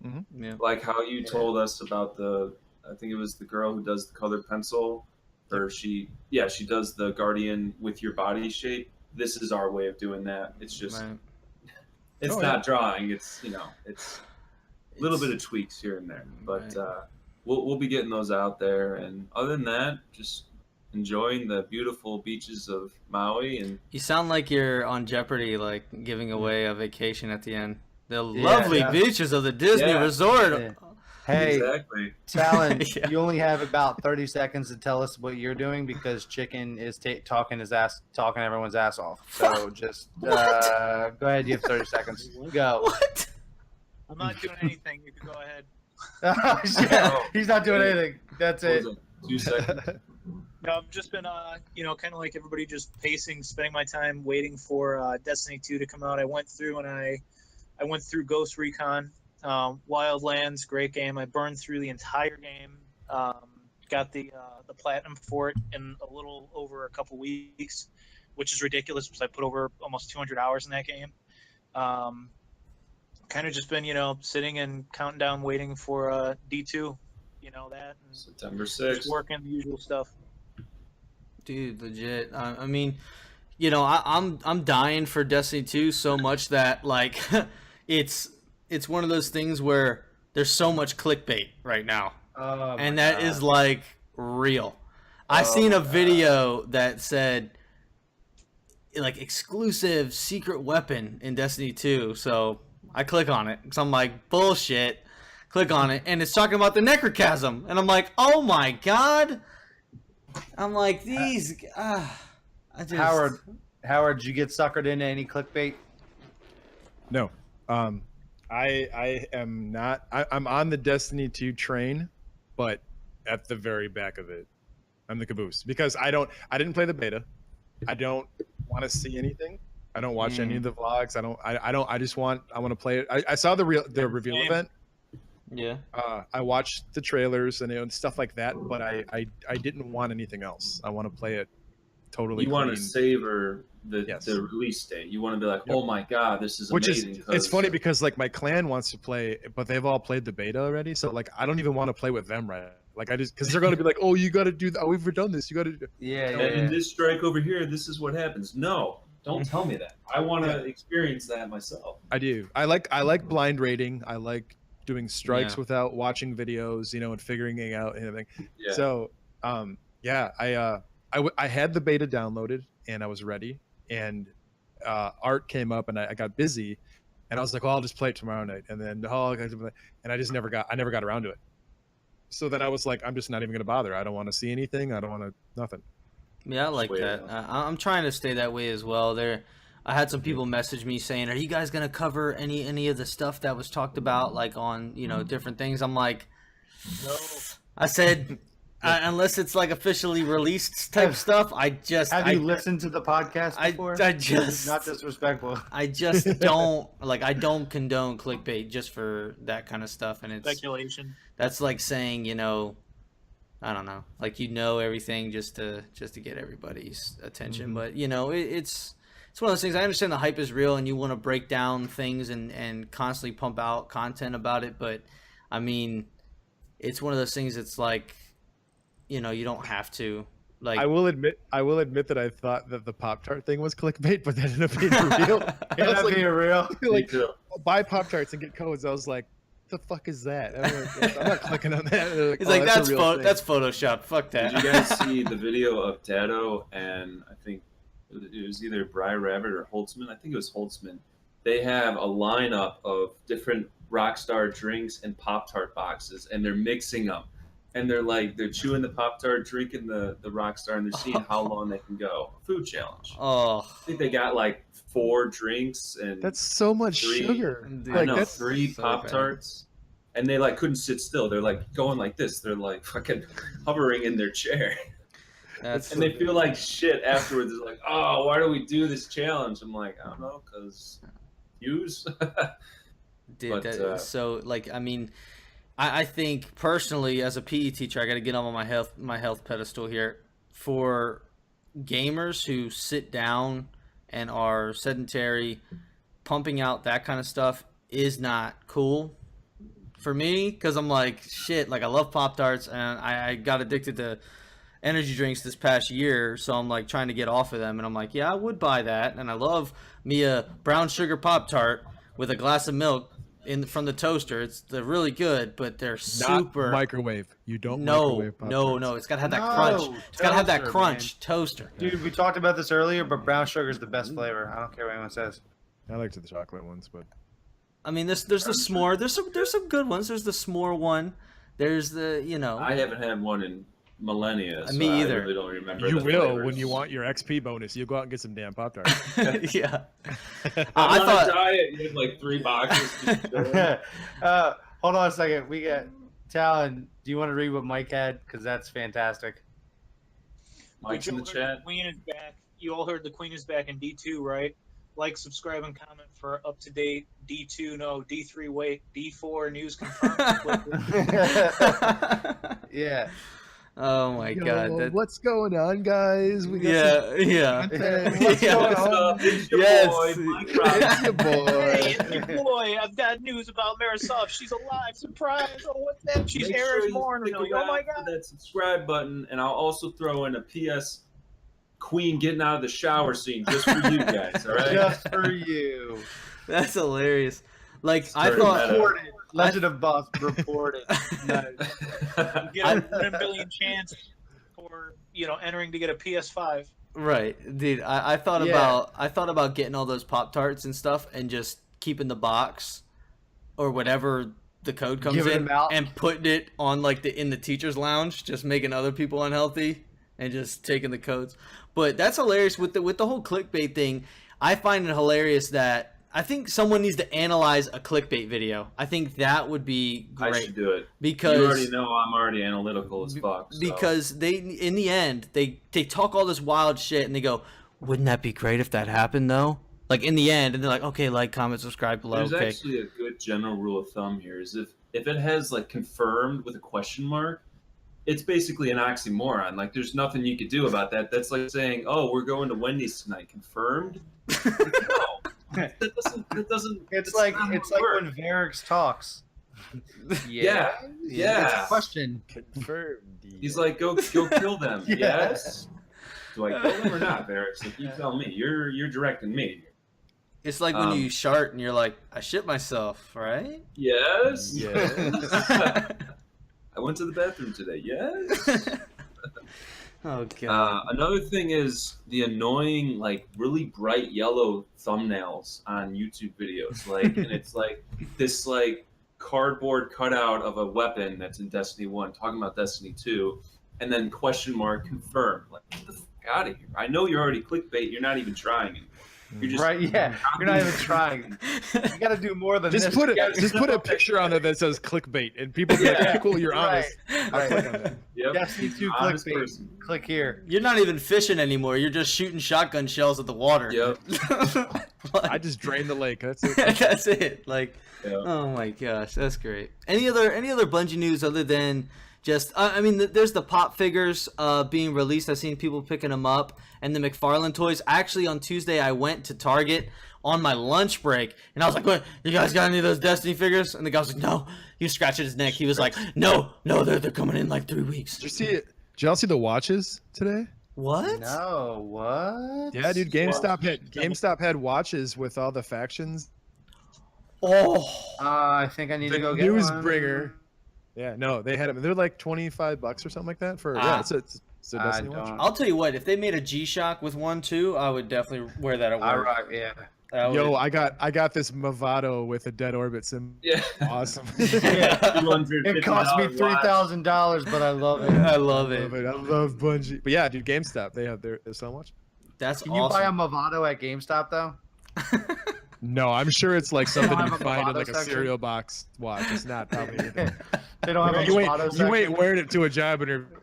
Mhm. Yeah. Like how you told us about I think it was the girl who does the colored pencil, or she does the Guardian with your body shape. This is our way of doing that. It's just, Right. it's Oh, not drawing. It's, it's a little bit of tweaks here and there, but we'll be getting those out there. And other than that, just enjoying the beautiful beaches of Maui. And You sound like you're on Jeopardy, like giving away a vacation at the end. The lovely yeah. beaches of the Disney Yeah. resort. Yeah. Hey, exactly. Talon, Yeah. you only have about 30 seconds to tell us what you're doing because Chicken is talking everyone's ass off. So just go ahead. You have 30 seconds. Go. What? I'm not doing anything. You can go ahead. Yeah, he's not doing anything. That's What it. was it? 2 seconds. No, I've just been, kind of like everybody, just pacing, spending my time waiting for Destiny 2 to come out. I went through and I went through Ghost Recon, Wildlands, great game. I burned through the entire game. Got the platinum for it in a little over a couple weeks, which is ridiculous because I put over almost 200 hours in that game. Kind of just been, sitting and counting down, waiting for D2, that. And September just 6th. working the usual stuff. Dude, legit. I mean, I'm dying for Destiny 2 so much that like it's one of those things where there's so much clickbait right now. Oh, my And that God. is like real. I seen a video that said like exclusive secret weapon in Destiny 2. So I click on it because I'm like, bullshit. Click on it and it's talking about the Necrochasm. And I'm like, oh my God. I'm like, these. I just. Howard, did you get suckered into any clickbait? No, I am not. I'm on the Destiny 2 train, but at the very back of it. I'm the caboose because I didn't play the beta. I don't want to see anything. I don't watch any of the vlogs. I want to play it. I saw the reveal event. Yeah. I watched the trailers and stuff like that, but I didn't want anything else. I want to play it totally. You want to savor the release date. You want to be like, oh my god, this is amazing. It's funny because like my clan wants to play, but they've all played the beta already. So like I don't even want to play with them right. Like I just because they're going to be like, oh, you got to do that. Oh, we've done this. You got to do. And in this strike over here, this is what happens. No, don't tell me that. I want to experience that myself. I do. I like blind rating. I like doing strikes without watching videos, and figuring it out and everything. Yeah. So, I had the beta downloaded and I was ready, and Art came up and I got busy, and I was like, well, I'll just play it tomorrow night, and then and I just never got around to it. So then I was like, I'm just not even going to bother. I don't want to see anything. I don't want to nothing. Yeah, I like that. I'm trying to stay that way as well. I had some people message me saying, "Are you guys gonna cover any of the stuff that was talked about, like on different things?" I'm like, no. I said, unless it's like officially released type stuff. Have you listened to the podcast before? I just not disrespectful. I just don't I don't condone clickbait just for that kind of stuff, and it's speculation. That's like saying I don't know, like everything just to get everybody's attention, but it's one of those things. I understand the hype is real and you want to break down things and constantly pump out content about it. But I mean, it's one of those things. It's like, you don't have to. Like, I will admit that I thought that the Pop-Tart thing was clickbait, but that ended up being real. Ended up being real. Like, buy Pop-Tarts and get codes. I was like, the fuck is that? I'm not clicking on that. Like, it's like, that's Photoshop. Fuck that. Did you guys see the video of Dado and I think it was either Briar Rabbit or Holtzman? I think it was Holtzman. They have a lineup of different Rockstar drinks and Pop-Tart boxes, and they're mixing them. And they're chewing the Pop-Tart, drinking the Rockstar, and they're seeing how long they can go. Food challenge. Oh. I think they got like 4 drinks and that's so much sugar. Dude, I know, that's 3 Pop-Tarts. And they couldn't sit still. They're like going like this. They're like fucking hovering in their chair. And they feel like shit afterwards. They're like, oh, why do we do this challenge? I'm like, I don't know, because use. Dude, I mean, I think personally as a PE teacher, I got to get on my health pedestal here. For gamers who sit down and are sedentary, pumping out that kind of stuff is not cool for me, because I'm like, shit, like I love Pop-Tarts and I got addicted to energy drinks this past year, so I'm like trying to get off of them, and I'm like, yeah, I would buy that, and I love me a brown sugar Pop-Tart with a glass of milk from the toaster. They're really good, but they're super microwave. You don't microwave Pop-Tarts. No, it's gotta have that crunch. It's gotta have that crunch, toaster. Dude, we talked about this earlier, but brown sugar is the best flavor. I don't care what anyone says. I like the chocolate ones, but I mean, there's the s'more. There's some good ones. There's the s'more one. There's the I haven't had one in millennia. So me either. I really don't remember. You will flavors. when you want your XP bonus. You go out and get some damn Pop-Tarts. Yeah. I thought diet. You had like 3 boxes. Hold on a second. We got Talon. Do you want to read what Mike had? Because that's fantastic. Mike's in the chat. The Queen is back. You all heard the Queen is back in D2, right? Like, subscribe, and comment for up-to-date D3 wait, D4 news confirmed. Yeah. Oh my God! What's going on, guys? We got What's going on? It's your boy, Mike Rock. It's your boy. Hey, it's your boy. I've got news about Marisov. She's alive. Surprise! Oh, what's that? She's Aaron's born. Oh my God! That subscribe button, and I'll also throw in a PS. Queen getting out of the shower scene just for you guys, all right? Just for you. That's hilarious. Like, I thought reported. Legend of Boss reported. Nice. You get a 1 billion chance for entering to get a PS5. Right, dude. I thought about getting all those Pop-Tarts and stuff and just keeping the box or whatever the code comes in and putting it on in the teacher's lounge, just making other people unhealthy and just taking the codes. But that's hilarious with the whole clickbait thing. I find it hilarious that I think someone needs to analyze a clickbait video. I think that would be great. I should do it. Because you already know I'm already analytical as fuck. So. Because in the end, they talk all this wild shit and they go, wouldn't that be great if that happened though? Like in the end, and they're like, okay, like, comment, subscribe below. There's okay. actually a good general rule of thumb here is if it has like confirmed with a question mark, it's basically an oxymoron. Like there's nothing you could do about that. That's like saying, oh, we're going to Wendy's tonight. Confirmed? No. That doesn't. It's like when Varix talks. Yeah. It's a question. Confirmed. He's like, go kill them. Yeah. Yes. Do I kill them or not, Varix? Like you tell me. You're directing me. It's like when you shart and you're like, I shit myself, right? Yes. Yes. I went to the bathroom today. Yes. Oh god. Another thing is the annoying, like, really bright yellow thumbnails on YouTube videos. Like, and it's like this like cardboard cutout of a weapon that's in Destiny 1, talking about Destiny 2, and then question mark confirmed. Like, get the fuck out of here! I know you're already clickbait. You're not even trying anymore. You're just right, yeah. You're not even trying. You got to do more than Just this. put a picture on there that says clickbait, and people be like, cool, you're honest. Right. I'll click on that. Yep. Destiny 2 Honest clickbait. person. Click here. You're not even fishing anymore. You're just shooting shotgun shells at the water. Yep. Like, I just drained the lake. That's it. that's it. Like, Yep. oh my gosh, that's great. Any other Bungie news other than just? I mean, there's the pop figures being released. I've seen people picking them up, and the McFarlane toys. Actually, on Tuesday, I went to Target on my lunch break, and I was like, "What? You guys got any of those Destiny figures?" And the guy was like, "No." He was scratching his neck. He was like, "No, they're coming in like 3 weeks." Did you see it? Did y'all see the watches today? What? No, what? Yeah, dude. GameStop had watches with all the factions. Oh, I think I need to go get Newsbringer. one. Yeah, no, they had them. They're like $25 or something like that for. Yeah, it's a Destiny watch. I'll tell you what. If they made a G-Shock with one too, I would definitely wear that at work. Yeah. Yo, I got this Movado with a dead orbit symbol. Yeah. Awesome. It cost me $3,000, but I love it. I love it. I love Bungie. But yeah, dude, GameStop, they have their so much. That's Can you buy a Movado at GameStop though? No, I'm sure it's like something don't you have a find in Movado like a section? cereal box watch. It's not probably anything. They don't have a you Movado ain't section. wearing it to a job interview.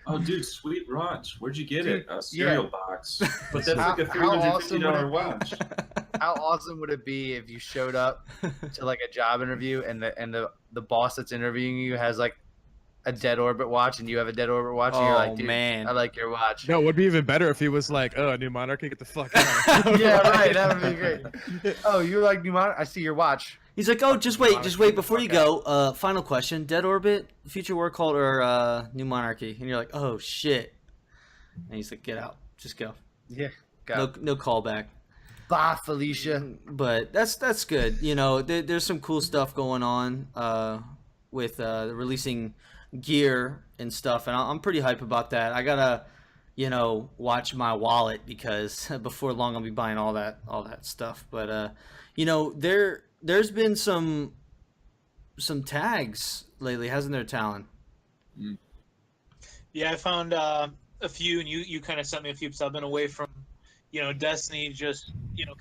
Oh, dude, sweet watch. Where'd you get it? A cereal box. But that's How- like a how $350 awesome watch. How awesome would it be if you showed up to like a job interview and the boss that's interviewing you has like a dead orbit watch and you have a dead orbit watch and you're like, dude, man. I like your watch. No, it would be even better if he was like, "Oh, New Monarchy, get the fuck out." Yeah, right. That would be great. Oh, you like New Monarch? I see your watch. He's like, oh, just wait before you go. Final question: Dead Orbit, Future War Cult, or New Monarchy? And you're like, oh shit. And he's like, get out, just go. Yeah. Go. No callback. Bye, Felicia. But that's good. You know, there's some cool stuff going on with releasing gear and stuff, and I'm pretty hype about that. I gotta, watch my wallet because before long I'll be buying all that stuff. But there's been some tags lately, hasn't there, Talon? Yeah, I found a few, and you kind of sent me a few. So I've been away from, Destiny, just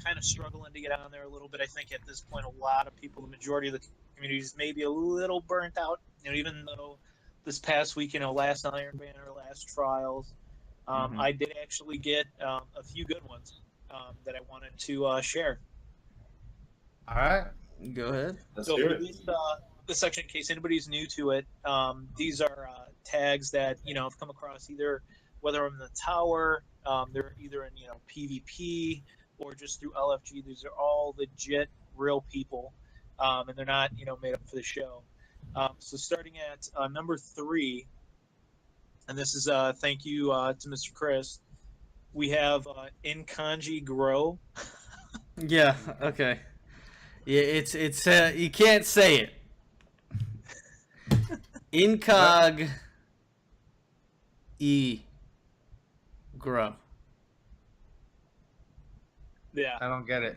kind of struggling to get on there a little bit. I think at this point, a lot of people, the majority of the community, is maybe a little burnt out. Even though this past week, last Iron Banner, last Trials, I did actually get a few good ones that I wanted to share. All right. Go ahead. Let's So hear for it. this section, in case anybody's new to it, these are tags that I've come across either whether I'm in the tower, they're either in PvP or just through LFG. These are all legit, real people, and they're not made up for the show. So starting at number 3, and this is thank you to Mr. Chris. We have Inkanji Grow. Yeah. Okay. Yeah, it's you can't say it. Incog grow. Yeah. I don't get it.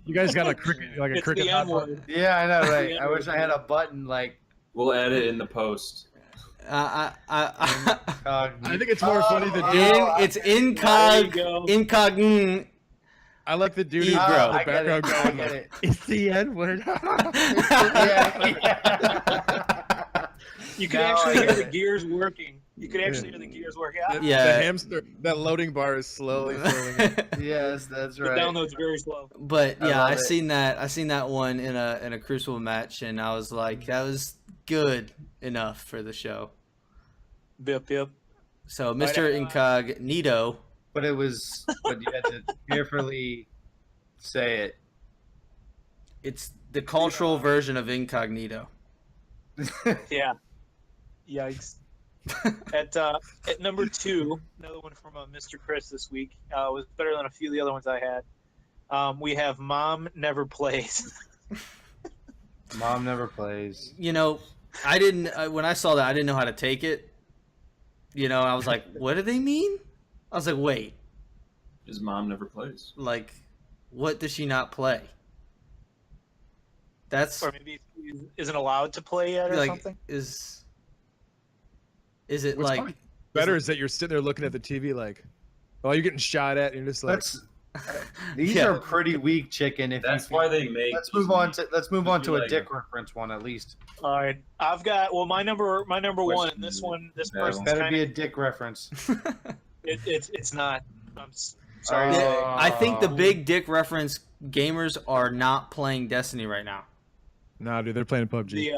You guys got a cricket, like a It's cricket. the hot M button. word. Yeah, I know, right? I wish I had a button like. We'll add it in the post. I I think it's more funny than it's There you incog go. incogn I like the dude in Bro. the background going, get it. it's the N-word. You could actually hear the gears working. You could actually hear the gears working. Yeah. The hamster, that loading bar is slowly filling up. Yes, that's The right. download's very slow. But yeah, I love it. seen that one in a Crucible match, and I was like, that was good enough for the show. Yep. So Mr. Incognito, But you had to carefully say it. it's the cultural version of Incognito. Yeah. Yikes. At number 2, another one from Mr. Chris this week. Was better than a few of the other ones I had. We have Mom Never Plays. Mom never plays. You know, I didn't when I saw that, I didn't know how to take it. You know, I was like, what do they mean? I was like, wait, His mom never plays. like, what does she not play? That's Or maybe he isn't allowed to play yet or like something. is it What's like probably better is that you're sitting there looking at the TV like, oh, you're getting shot at, and you're just like, These Yeah. are pretty weak, chicken. That's why they make. Let's move on to a like- dick reference one at least. All right, I've got my number one. This Yeah, person's Better kind be a of dick reference. it's not. I'm sorry. Yeah, I think the Oh. big dick reference gamers are not playing Destiny right now. nah, dude, they're playing PUBG.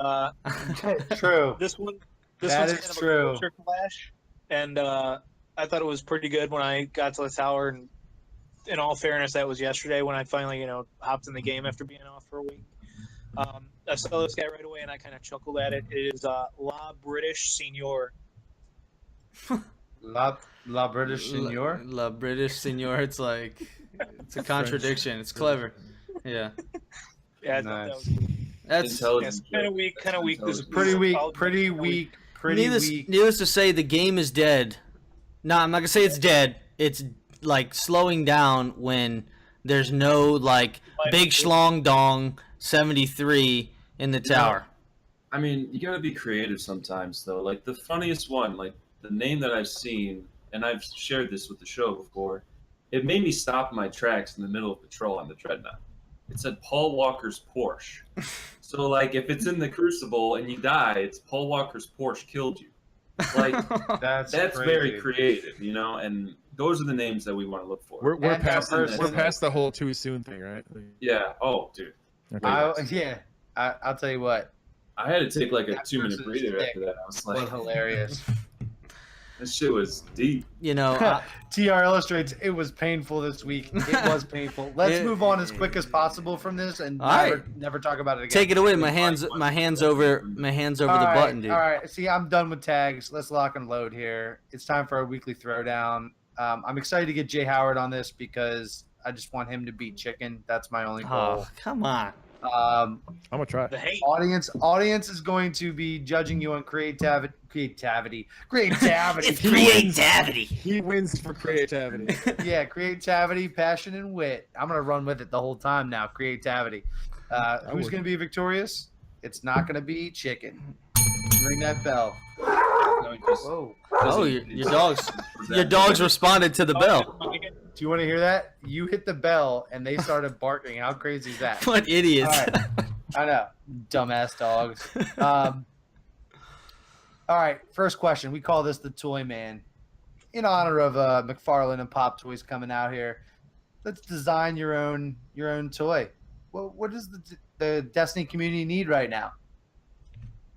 The True. this one That one's is kind of true. a culture clash, and I thought it was pretty good when I got to the tower. And in all fairness, that was yesterday when I finally hopped in the game after being off for a week. I saw this guy right away, and I kind of chuckled at it. It is La British Senior. La British Senor. La British Senor. It's like it's a contradiction. It's clever. Yeah, Yeah, I thought that Nice. was good. that's Intelligent. Kind of weak. Kind of weak. This is Pretty weak. I'll- Pretty weak. Pretty weak. needless to say, the game is dead. No, I'm not gonna say it's dead. It's like slowing down when there's no like big schlong dong 73 in the tower. I mean, you gotta be creative sometimes, though. Like the funniest one, like the name that I've seen, and I've shared this with the show before. It made me stop my tracks in the middle of patrol on the Dreadnought. It said Paul Walker's Porsche. So, like, if it's in the Crucible and you die, it's Paul Walker's Porsche killed you. Like, That's that's crazy. very creative, and those are the names that we want to look for. We're And that person- we're past the whole too soon thing, right? Yeah. Oh, dude. Okay. I'll tell you what. I had to take like a That 2-minute person's breather dick after that. I was Was like, hilarious. this shit was deep. You know, TR illustrates it was painful this week. It was painful. Let's move on as quick as possible from this and All right. never talk about it again. take it away. My hands over the button, dude. All right. See, I'm done with tags. Let's lock and load here. It's time for our weekly throwdown. I'm excited to get Jay Howard on this because I just want him to beat Chicken. That's my only goal. Oh, come on. I'm gonna try. The hate. Audience is going to be judging you on creativity. It's creativity. He wins for creativity. Yeah, creativity, passion, and wit. I'm gonna run with it the whole time now. Creativity. Who's would. gonna be victorious? It's not gonna be Chicken. Ring that bell. No, he just Whoa. Oh, doesn't- your dogs responded to the bell. Do you want to hear that? You hit the bell and they started barking. How crazy is that? What idiots. All right. I know. Dumbass dogs. All right. First question. We call this the Toy Man. In honor of McFarlane and Pop Toys coming out here, let's design your own toy. Well, what does the Destiny community need right now?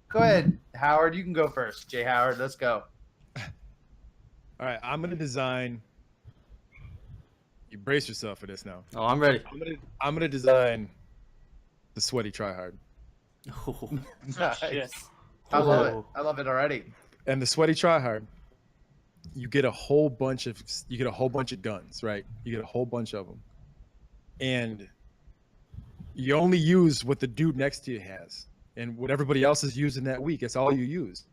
Go ahead, Howard. You can go first. Jay Howard, let's go. All right, I'm gonna design. You brace yourself for this now. Oh, I'm ready. I'm gonna design the sweaty tryhard. Shit. I love it. Whoa. I love it already. And the sweaty tryhard, you get a whole bunch of guns, right? You get a whole bunch of them, and you only use what the dude next to you has, and what everybody else is using that week. That's all you use.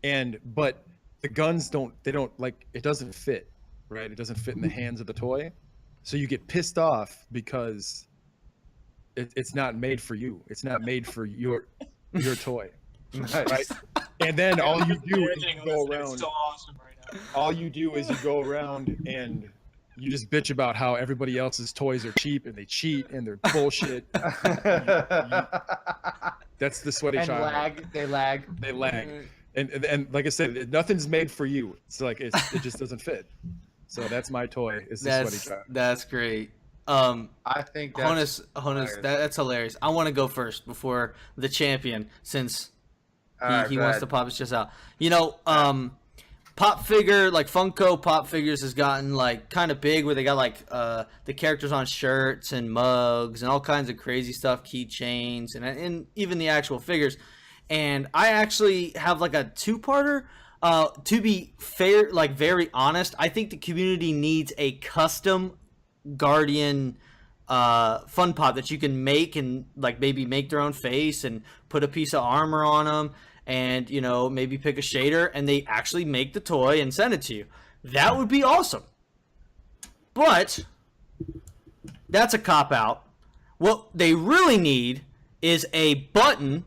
But the guns don't like it doesn't fit, right? It doesn't fit in the hands of the toy, so you get pissed off because it's not made for you. It's not made for your toy. Nice. Right. And then all you do is Imagining you go this, around. it's so awesome right now. All you do is you go around and you just bitch about how everybody else's toys are cheap and they cheat and they're bullshit. That's the sweaty child. They lag. And like I said, nothing's made for you. It's like it just doesn't fit. So that's my toy. Is the sweaty child. That's great. I think Honus, that's hilarious. I want to go first before the champion, since he wants to pop his chest out. You know, pop figure, like Funko Pop figures has gotten like kind of big, where they got like the characters on shirts and mugs and all kinds of crazy stuff, keychains, and even the actual figures. And I actually have like a two-parter. To be fair, like very honest, I think the community needs a custom Guardian fun pop that you can make, and like maybe make their own face and put a piece of armor on them, and you know, maybe pick a shader and they actually make the toy and send it to you. That would be awesome. But that's a cop out. What they really need is a button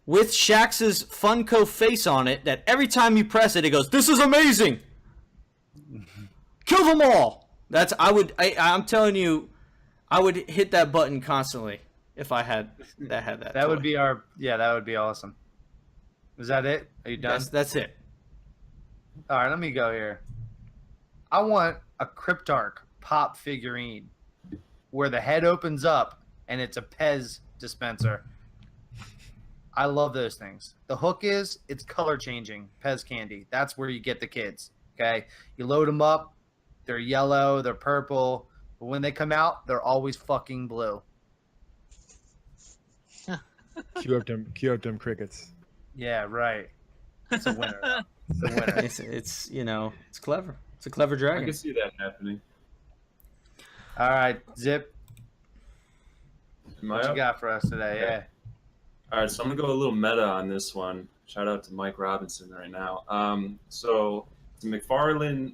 with Shax's Funko face on it that every time you press it, it goes, "This is amazing! Kill them all!" I'm telling you, I would hit that button constantly if I had that. That would be that would be awesome. Is that it? Are you done? That's it. All right, let me go here. I want a Cryptarch pop figurine where the head opens up and it's a Pez dispenser. I love those things. The hook is it's color changing Pez candy. That's where you get the kids. Okay, you load them up. They're yellow, they're purple, but when they come out, they're always fucking blue. Cue up them crickets. Yeah, right. It's a winner. It's a winner. It's you know, it's clever. It's a clever dragon. I can see that happening. All right, Zip. Am What I you up? got for us today? Yeah. All right, so I'm gonna go a little meta on this one. Shout out to Mike Robinson right now. So it's a McFarlane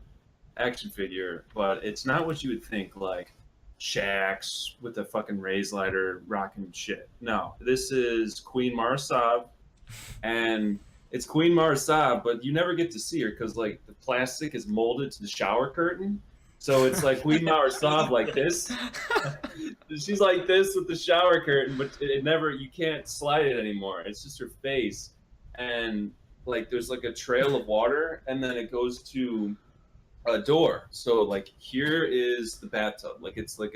action figure, but it's not what you would think, like Shax with the fucking raised lighter rocking shit. No, this is Queen Marsav, and it's Queen Marsav, but you never get to see her because like the plastic is molded to the shower curtain. So it's like Queen Marsav like this. She's like this with the shower curtain, but you can't slide it anymore. It's just her face. And like there's like a trail of water, and then it goes to a door. So like here is the bathtub. Like it's like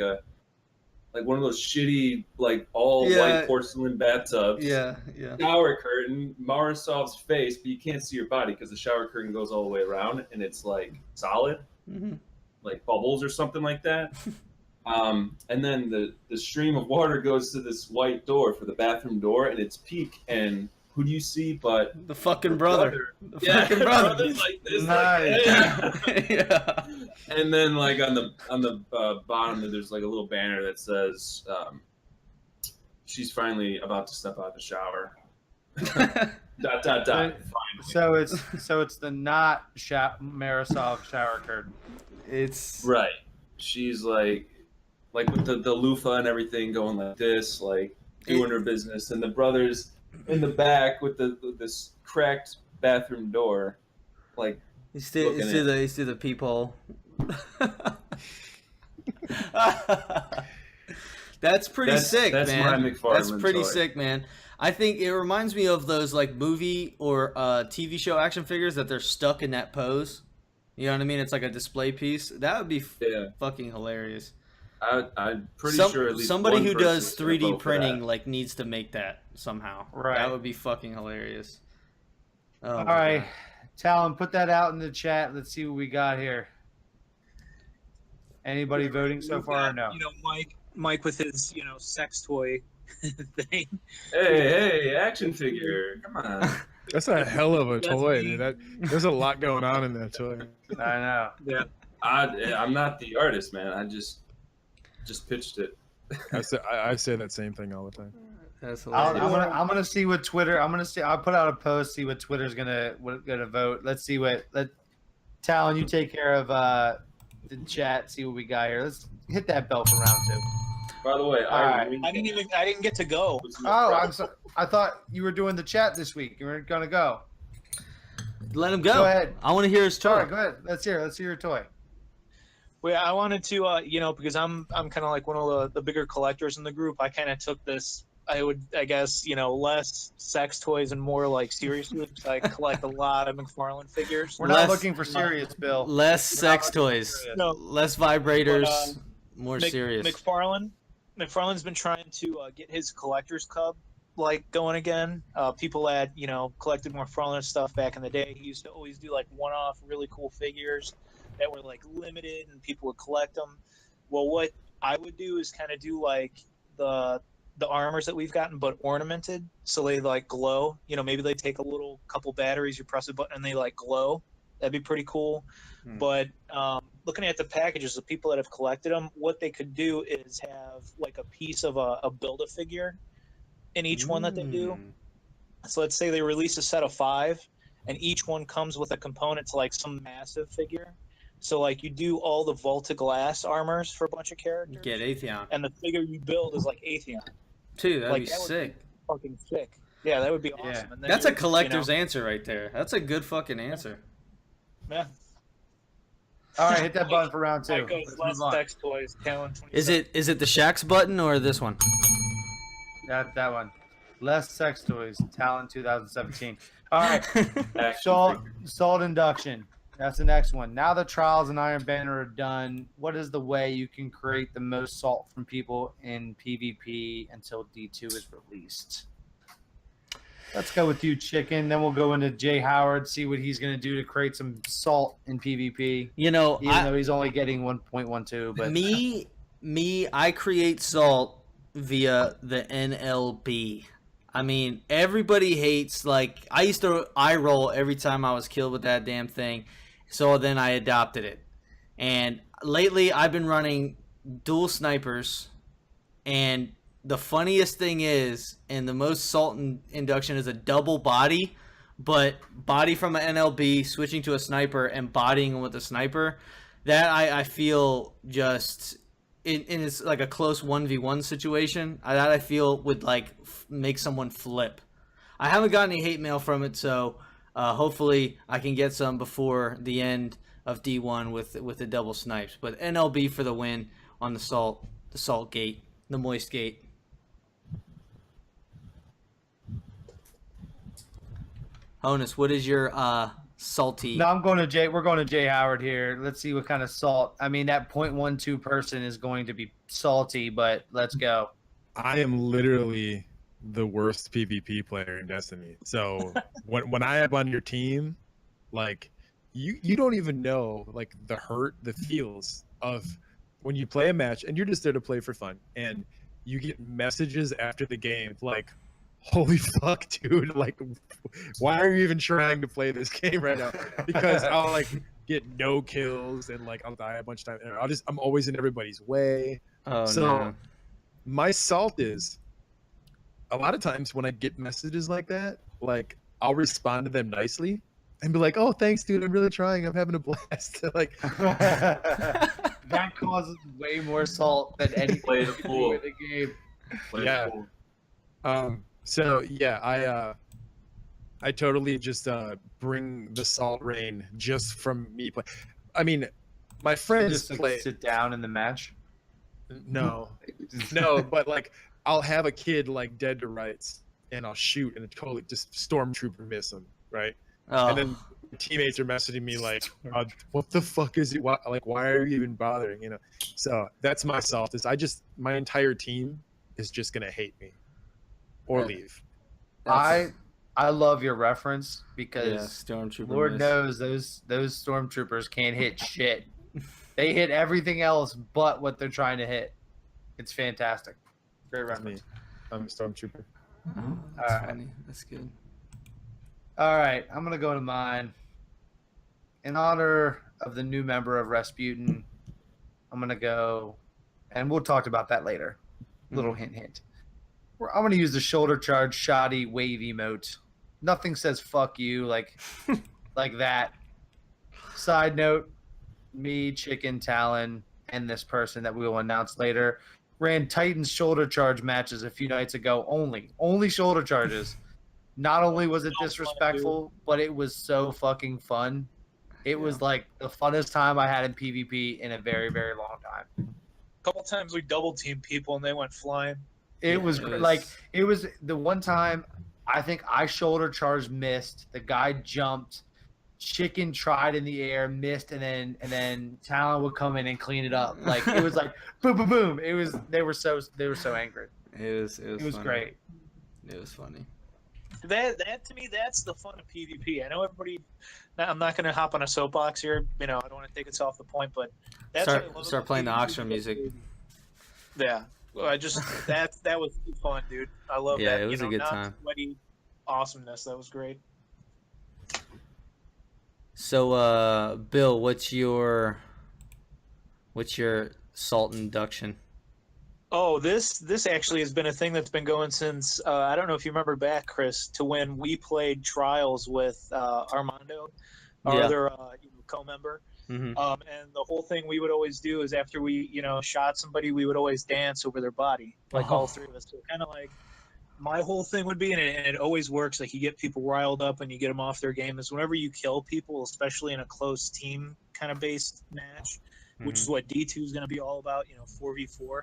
one of those shitty like all white porcelain bathtubs. Yeah. Shower curtain, Marasov's face, but you can't see her body because the shower curtain goes all the way around and it's like solid. Mm-hmm. Like bubbles or something like that. And then the stream of water goes to this white door for the bathroom door, and it's peak, and who do you see but the fucking brother. The fucking brother. Like this, nice. like, yeah. And then like on the bottom there's like a little banner that says she's finally about to step out of the shower. ... So it's the not Marasov shower curtain. It's right. She's like with the loofah and everything going like this, like doing her business, and the brother's in the back with this cracked bathroom door, like you see the peephole. That's pretty sick, that's man. My McFarlane That's pretty toy. sick, man. I think it reminds me of those like movie or TV show action figures that they're stuck in that pose. You know what I mean? It's like a display piece. That would be fucking hilarious. I'm pretty sure at least somebody who does person's gonna 3D vote for printing that. like needs to make that somehow. Right. That would be fucking hilarious. Oh, all right, Talon, put that out in the chat. Let's see what we got here. Anybody voting so far or no? You know, Mike with his sex toy thing. Hey, action figure! Come on. That's a hell of a toy, dude. There's a lot going on in that toy. I know. Yeah. I'm not the artist, man. I just pitched it. I say that same thing all the time. That's hilarious. I'm gonna see what Twitter. I'll put out a post. See what Twitter's gonna vote. Let's see Talon, you take care of the chat. See what we got here. Let's hit that bell for round 2. By the way, I didn't get to go. Oh, I'm sorry. I thought you were doing the chat this week. You were gonna go. Let him go. Go ahead. I want to hear his toy. All right, go ahead. Let's hear your toy. Well, I wanted to, because I'm kind of like one of the bigger collectors in the group. I kind of took this. I guess, less sex toys and more like serious loops. I collect a lot of McFarlane figures. We're not looking for serious, Bill. Less sex toys, No. less vibrators, more serious. McFarlane's been trying to get his collector's club like going again. People had collected McFarlane stuff back in the day. He used to always do like one-off really cool figures that were like limited and people would collect them. Well, what I would do is kind of do like the armors that we've gotten but ornamented, so they like glow. Maybe they take a little couple batteries, you press a button and they like glow. That'd be pretty cool. But looking at the packages, the people that have collected them, what they could do is have like a piece of a Build-A-Figure in each one that they do. So let's say they release a set of 5 and each one comes with a component to like some massive figure. So like you do all the Volta Glass armors for a bunch of characters. Get Atheon. And the figure you build is like Atheon. Dude, that'd like, be that sick. Would be fucking sick. Yeah, that would be awesome. Yeah. And then That's a collector's answer right there. That's a good fucking answer. Yeah. All right, hit that button for round 2. That goes less sex toys. Is it the Shaq's button or this one? That one. Less sex toys. Talon 2017. All right. Action Salt induction. That's the next one. Now the trials and Iron Banner are done. What is the way you can create the most salt from people in PvP until D2 is released? Let's go with you, Chicken. Then we'll go into Jay Howard, see what he's going to do to create some salt in PvP. Even though he's only getting 1.12. But I create salt via the NLB. I mean, everybody hates, like, I used to eye roll every time I was killed with that damn thing. So then I adopted it. And lately I've been running dual snipers. And the funniest thing is, and the most salt induction is a double body. But body from an NLB, switching to a sniper, and bodying with a sniper. That I feel just... And it's like a close 1v1 situation. That I feel would like make someone flip. I haven't gotten any hate mail from it, so hopefully I can get some before the end of D1 with the double snipes. But NLB for the win on the salt gate, the moist gate. Honus, what is your salty? No, I'm going to Jay. We're going to Jay Howard here. Let's see what kind of salt. I mean, that 0.12 person is going to be salty, but let's go. I am literally the worst PvP player in Destiny. So when I am on your team, like you don't even know like the hurt, the feels of when you play a match and you're just there to play for fun, and you get messages after the game like, holy fuck, dude, like why are you even trying to play this game right now? Because I'll like get no kills and like I'll die a bunch of times. I'm always in everybody's way. So my salt is a lot of times when I get messages like that, like I'll respond to them nicely and be like, oh, thanks, dude, I'm really trying, I'm having a blast. Like that causes way more salt than anything Play the pool. in the game. Play Yeah. the pool. So yeah, I totally just bring the salt rain just from me play. I mean, my friends Just like, play. sit down in the match. No, but like I'll have a kid like dead to rights, and I'll shoot, and totally just stormtrooper miss him, right? Oh. And then teammates are messaging me like, "What the fuck is it? Why are you even bothering?" You know. So that's my salt. Is my entire team is just gonna hate me or leave. I love your reference because stormtrooper Lord miss. knows those stormtroopers can't hit shit. They hit everything else but what they're trying to hit. It's fantastic. Great That's me. reference. I'm a stormtrooper. Oh, that's All right. funny. That's good. All right, I'm gonna go to mine. In honor of the new member of Rasputin, I'm gonna go, and we'll talk about that later. Little hint. I'm gonna use the shoulder charge shoddy wave emote. Nothing says fuck you like that. Side note, me, Chicken, Talon, and this person that we will announce later ran Titan's shoulder charge matches a few nights ago only shoulder charges. Not only was it disrespectful, but it was so fucking fun. It was like the funnest time I had in PvP in a very, very long time. A couple times we double teamed people and they went flying. It was the one time I think I shoulder charged, missed. The guy jumped, chicken tried in the air, missed, and then Talon would come in and clean it up. Like it was like boom, boom, boom. It was they were so angry. It was funny. Great. It was funny. That to me, that's the fun of PvP. I know everybody. I'm not going to hop on a soapbox here. I don't want to take us off the point, but that's start playing the Oxford music. Yeah, well, that was fun, dude. I love that. Yeah, it was a good time. Sweaty awesomeness. That was great. So, Bill, what's your salt induction? Oh, this actually has been a thing that's been going since I don't know if you remember back, Chris, to when we played Trials with Armando, our other co-member. Mm-hmm. And the whole thing we would always do is after we shot somebody, we would always dance over their body, like all three of us. So kind of like my whole thing would be, and it always works. Like you get people riled up and you get them off their game. Is whenever you kill people, especially in a close team kind of based match, which is what D2 is going to be all about. 4v4.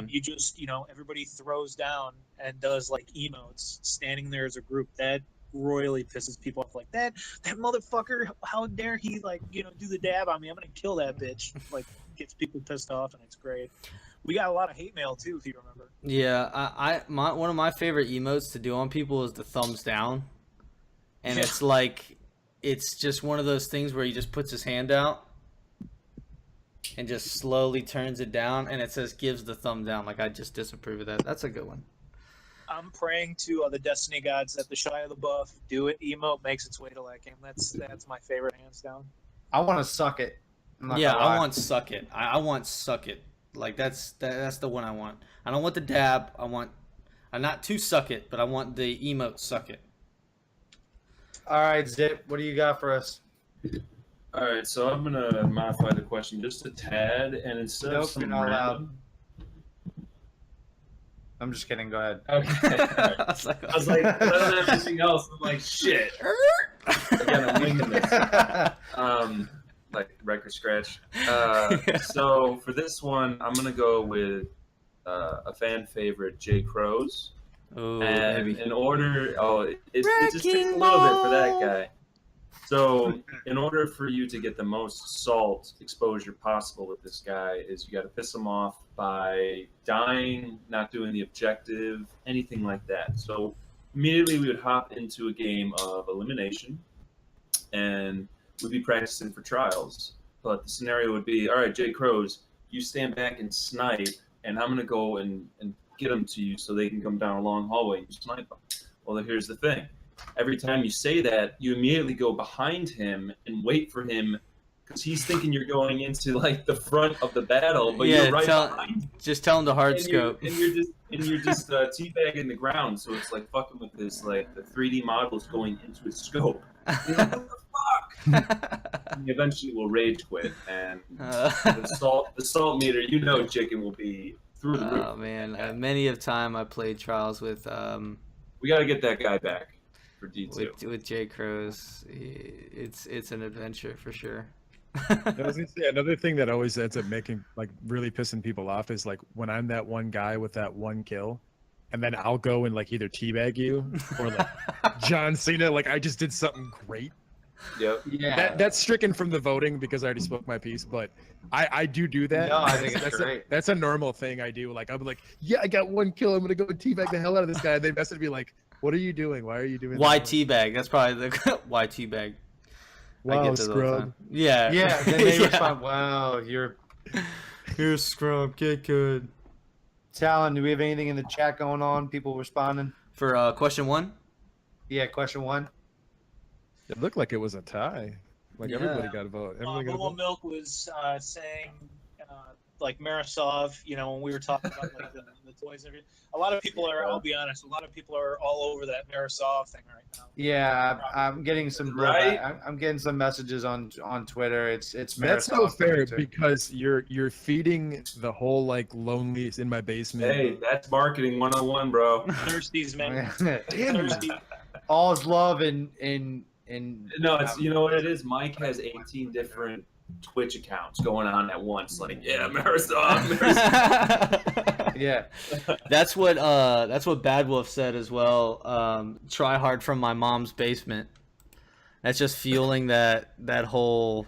You just, everybody throws down and does like emotes standing there as a group. That royally pisses people off. Like that motherfucker, how dare he do the dab on me? I'm going to kill that bitch. Like gets people pissed off, and it's great. We got a lot of hate mail too, if you remember. Yeah, one of my favorite emotes to do on people is the thumbs down. And it's like, it's just one of those things where he just puts his hand out and just slowly turns it down, and it says gives the thumb down. Like, I just disapprove of that. That's a good one. I'm praying to the Destiny gods that the Shy of the Buff Do It emote makes its way to that game. That's my favorite, hands down. I want to suck it. I want suck it. I want suck it. Like, that's the one I want. I don't want the dab. I'm not to suck it, but I want the emote suck it. All right, Zip, what do you got for us? All right, so I'm gonna modify the question just a tad, and instead of some random... I'm just kidding. Go ahead. Okay. I was like, I don't have anything else. I'm like, shit. Again, I'm winging this. Like record scratch. So for this one, I'm gonna go with a fan favorite, J. Crow's. Oh, and maybe. in order, it just takes a little bit for that guy. So in order for you to get the most salt exposure possible with this guy is you got to piss him off by dying, not doing the objective, anything like that. So immediately we would hop into a game of elimination and we'd be practicing for trials. But the scenario would be, all right, J. Crow's, you stand back and snipe, and I'm going to go and get them to you so they can come down a long hallway and snipe them. Well, here's the thing. Every time you say that, you immediately go behind him and wait for him because he's thinking you're going into like the front of the battle, but you're right behind him. Just tell him to hard scope. And you're just teabagging the ground, so it's like fucking with this, like the 3D models going into his scope. You're like, what the fuck? And he eventually will rage quit, and the salt meter, chicken will be through the roof. Oh man, many of time I played Trials with. We got to get that guy back. For D2. With J. Crow's, it's an adventure for sure. I was gonna say, another thing that always ends up making, like, really pissing people off is like when I'm that one guy with that one kill, and then I'll go and like either teabag you or like John Cena, like I just did something great. Yep. Yeah. That's stricken from the voting because I already spoke my piece, but I do that. No, I think it's great. That's a normal thing I do. Like I'm like, yeah, I got one kill. I'm gonna go teabag the hell out of this guy. And they message me like, what are you doing? Why are you doing why that? teabag? That's probably the why teabag. Wow, scrub. Yeah. Yeah. Then they respond, wow, you're scrub. Get good. Talon, do we have anything in the chat going on? People responding? For question 1? Yeah, question 1. It looked like it was a tie. Like everybody got a vote. Bubble Milk was saying like Marisov, when we were talking about like the toys and everything. A lot of people are, I'll be honest, all over that Marisov thing right now. Yeah, I'm getting some I'm getting some messages on Twitter. It's Marisov. That's so fair because you're feeding the whole like lonelies in my basement. Hey, that's marketing 101, bro. Thirsties, man. All's love in No, it's you know what it is. Mike has 18 different Twitch accounts going on at once. Like, yeah, Marisol. Yeah, that's what Bad Wolf said as well. Try hard from my mom's basement. That's just fueling that whole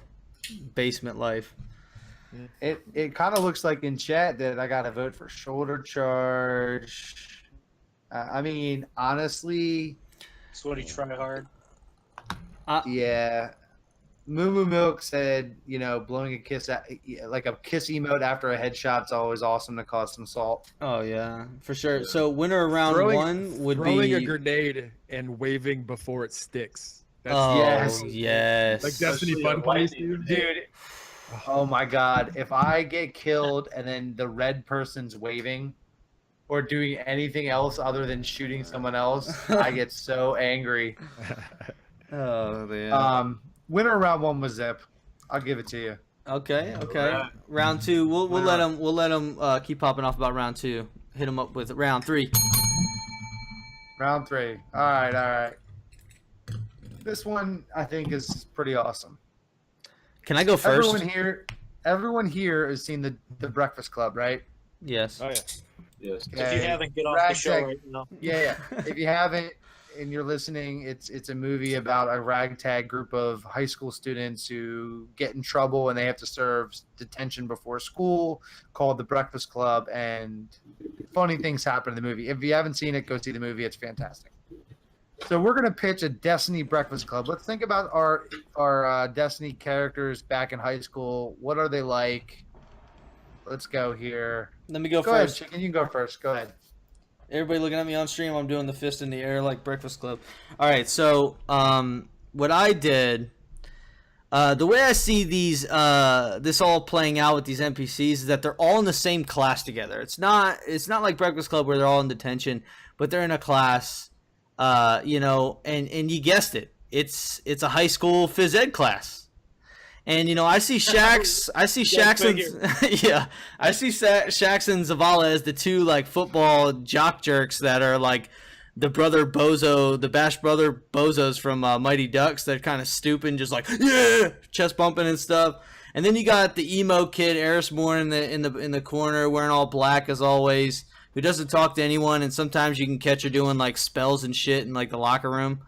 basement life. It kind of looks like in chat that I got to vote for Shoulder Charge. I mean, honestly, Sweaty Try Hard. Yeah. Moo Moo Milk said, blowing a kiss, like a kiss emote after a headshot's always awesome to cause some salt. Oh yeah, for sure. So winner of round one would be throwing a grenade and waving before it sticks. That's yes. Like Destiny Fun Place, dude. Oh my God! If I get killed and then the red person's waving, or doing anything else other than shooting someone else, I get so angry. Oh man. Winner of round one was Zip. I'll give it to you. Okay. Round two, we'll let him keep popping off about round two. Hit him up with round three. Round three. All right. This one I think is pretty awesome. Can I go first? Everyone here has seen the Breakfast Club, right? Yes. Oh yeah. Yes. If you haven't, get off the show right now. Yeah. If you haven't and you're listening, it's a movie about a ragtag group of high school students who get in trouble and they have to serve detention before school, called The Breakfast Club, and funny things happen in the movie. If you haven't seen it, go see the movie. It's fantastic. So we're going to pitch a Destiny Breakfast Club. Let's think about our Destiny characters back in high school. What are they like? Let's go here. Let me go first. first. Go ahead, Chicken. You can go first. Go ahead. Everybody looking at me on stream, I'm doing the fist in the air like Breakfast Club. All right, so what I did, the way I see these, this all playing out with these NPCs is that they're all in the same class together. It's not like Breakfast Club where they're all in detention, but they're in a class, and you guessed it, it's a high school phys ed class. And I see Shax, I see Shax and Zavala as the two like football jock jerks that are like the brother bozo, the Bash brother bozos from Mighty Ducks. They're kind of stupid, just like chest bumping and stuff. And then you got the emo kid Eris Moore in the corner, wearing all black as always, who doesn't talk to anyone, and sometimes you can catch her doing like spells and shit in like the locker room.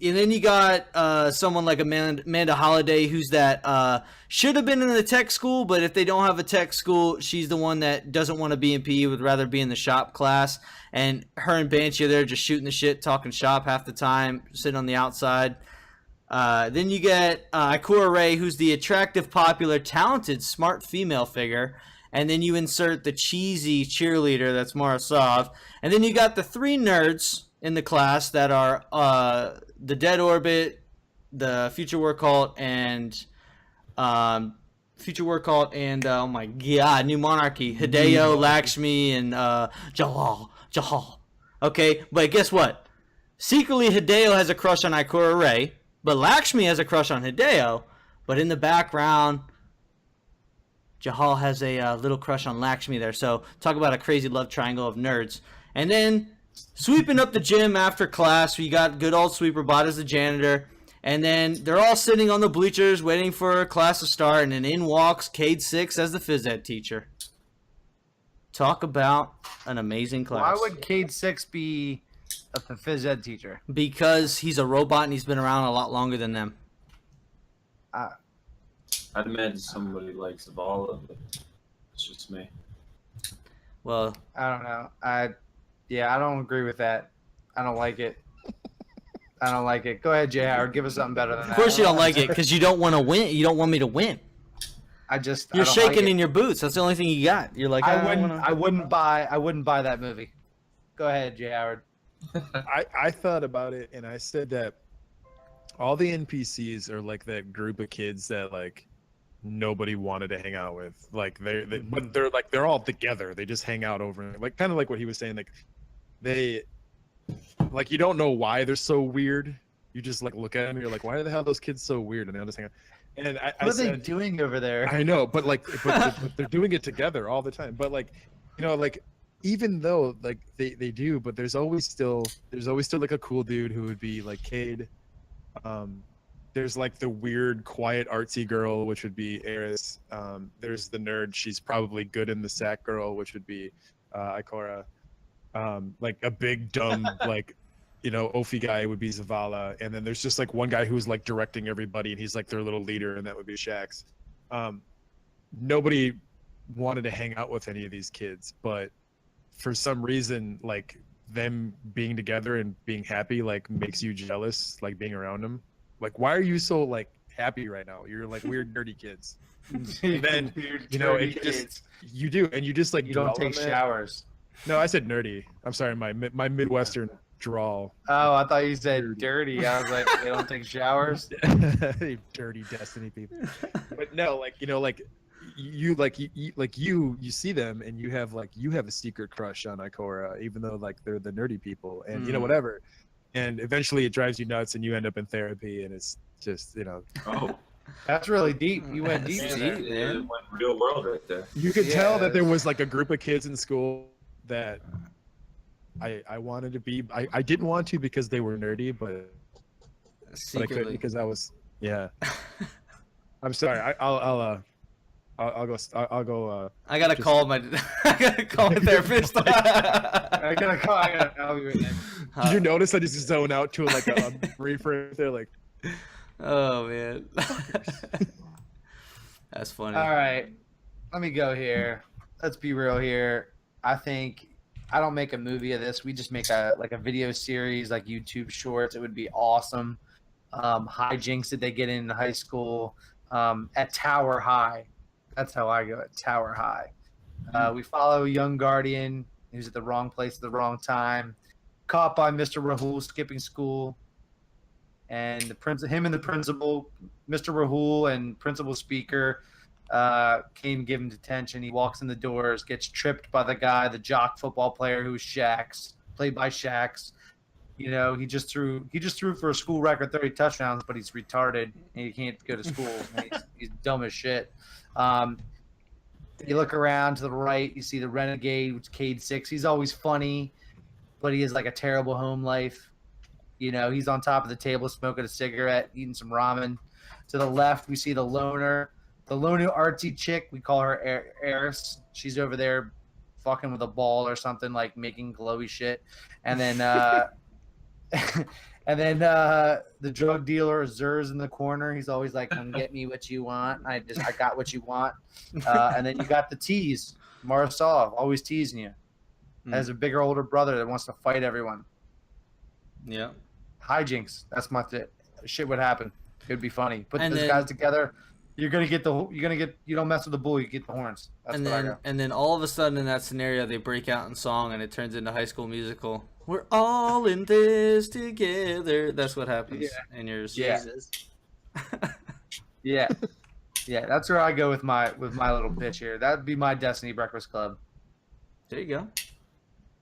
And then you got someone like Amanda Holiday, who's that should have been in the tech school, but if they don't have a tech school, she's the one that doesn't want to be in PE, would rather be in the shop class. And her and Banshee are there just shooting the shit, talking shop half the time, sitting on the outside. Then you get Ikora Ray, who's the attractive, popular, talented, smart female figure. And then you insert the cheesy cheerleader, that's Marasov. And then you got the three nerds in the class that are the Dead Orbit, the Future War Cult, and oh my God, New Monarchy, Hideo, Lakshmi, and Jahal. Okay, but guess what? Secretly, Hideo has a crush on Ikora Ray, but Lakshmi has a crush on Hideo. But in the background, Jahal has a little crush on Lakshmi there. So talk about a crazy love triangle of nerds. And then sweeping up the gym after class, we got good old Sweeper Bot as the janitor. And then they're all sitting on the bleachers waiting for class to start. And then in walks Cade 6 as the phys ed teacher. Talk about an amazing class. Why would Cade 6 be a phys ed teacher? Because he's a robot and he's been around a lot longer than them. I'd imagine somebody likes Zavala, but it's just me. Well, I don't know. I don't agree with that. I don't like it. Go ahead, Jay Howard. Give us something better than that. Of course you don't like it because you don't want to win. You don't want me to win. You're shaking in your boots. That's the only thing you got. You're like, I wouldn't buy that movie. Go ahead, Jay Howard. I thought about it and I said that all the NPCs are like that group of kids that like nobody wanted to hang out with. Like but they're all together. They just hang out over like kind of like what he was saying. Like they like you don't know why they're so weird. You just like look at them and you're like, why the hell are those kids so weird? And they all just hang out. And what are they doing over there? I know, but they're doing it together all the time. But like, like even though like they do, but there's always still like a cool dude who would be like Cade. There's like the weird, quiet, artsy girl, which would be Eris. There's the nerd. She's probably good in the sack girl, which would be Ikora. Like a big, dumb, like, Ophi guy would be Zavala. And then there's just like one guy who's like directing everybody, and he's like their little leader, and that would be Shax. Nobody wanted to hang out with any of these kids, but for some reason, like them being together and being happy, like makes you jealous, like being around them. Like, why are you so like happy right now? You're like weird, dirty kids. And then you do, and you just like you don't take showers. No, I said nerdy. I'm sorry, my Midwestern drawl. Oh, I thought you said dirty. I was like, they don't take showers. Dirty Destiny people. But no, like you see them, and you have a secret crush on Ikora, even though like they're the nerdy people, and whatever. And eventually it drives you nuts, and you end up in therapy, and it's just, Oh, that's really deep. You went deep. it went real world right there. You could tell that there was like a group of kids in school that I wanted to be. I didn't want to because they were nerdy, but I couldn't because I was. Yeah. I'm sorry. I'll go. I gotta call my therapist. I'll be right back. Did you notice I just zone out to like a brief right there, like? Oh man, that's funny. All right, let me go here. Let's be real here. I think I don't make a movie of this. We just make a video series, like YouTube shorts. It would be awesome. Hijinks that they get in high school at Tower High. That's how I go at Tower High. We follow a young Guardian who's at the wrong place at the wrong time, caught by Mr. Rahul skipping school, and the principal, Mr. Rahul and principal speaker, came to give him detention. He walks in the doors, gets tripped by the jock football player who's Shax, played by Shax. He just threw for a school record 30 touchdowns, but he's retarded and he can't go to school. He's dumb as shit. You look around to the right, you see the Renegade, which is Cade 6. He's always funny, but he has like a terrible home life. He's on top of the table smoking a cigarette, eating some ramen. To the left, we see the loner artsy chick. We call her Eris. She's over there fucking with a ball or something, like making glowy shit. And then the drug dealer Zer's in the corner. He's always like, "Come get me what you want." I got what you want. And then you got the tease, Marasov, always teasing you. Has a bigger older brother that wants to fight everyone. Yeah. Hijinks. That's shit would happen. It would be funny. Put those guys together. You don't mess with the bull, you get the horns. That's what I got. And then all of a sudden in that scenario they break out in song and it turns into High School Musical. We're all in this together. That's what happens in yours. Yeah. Yeah. Yeah, that's where I go with my little pitch here. That would be my Destiny Breakfast Club. There you go.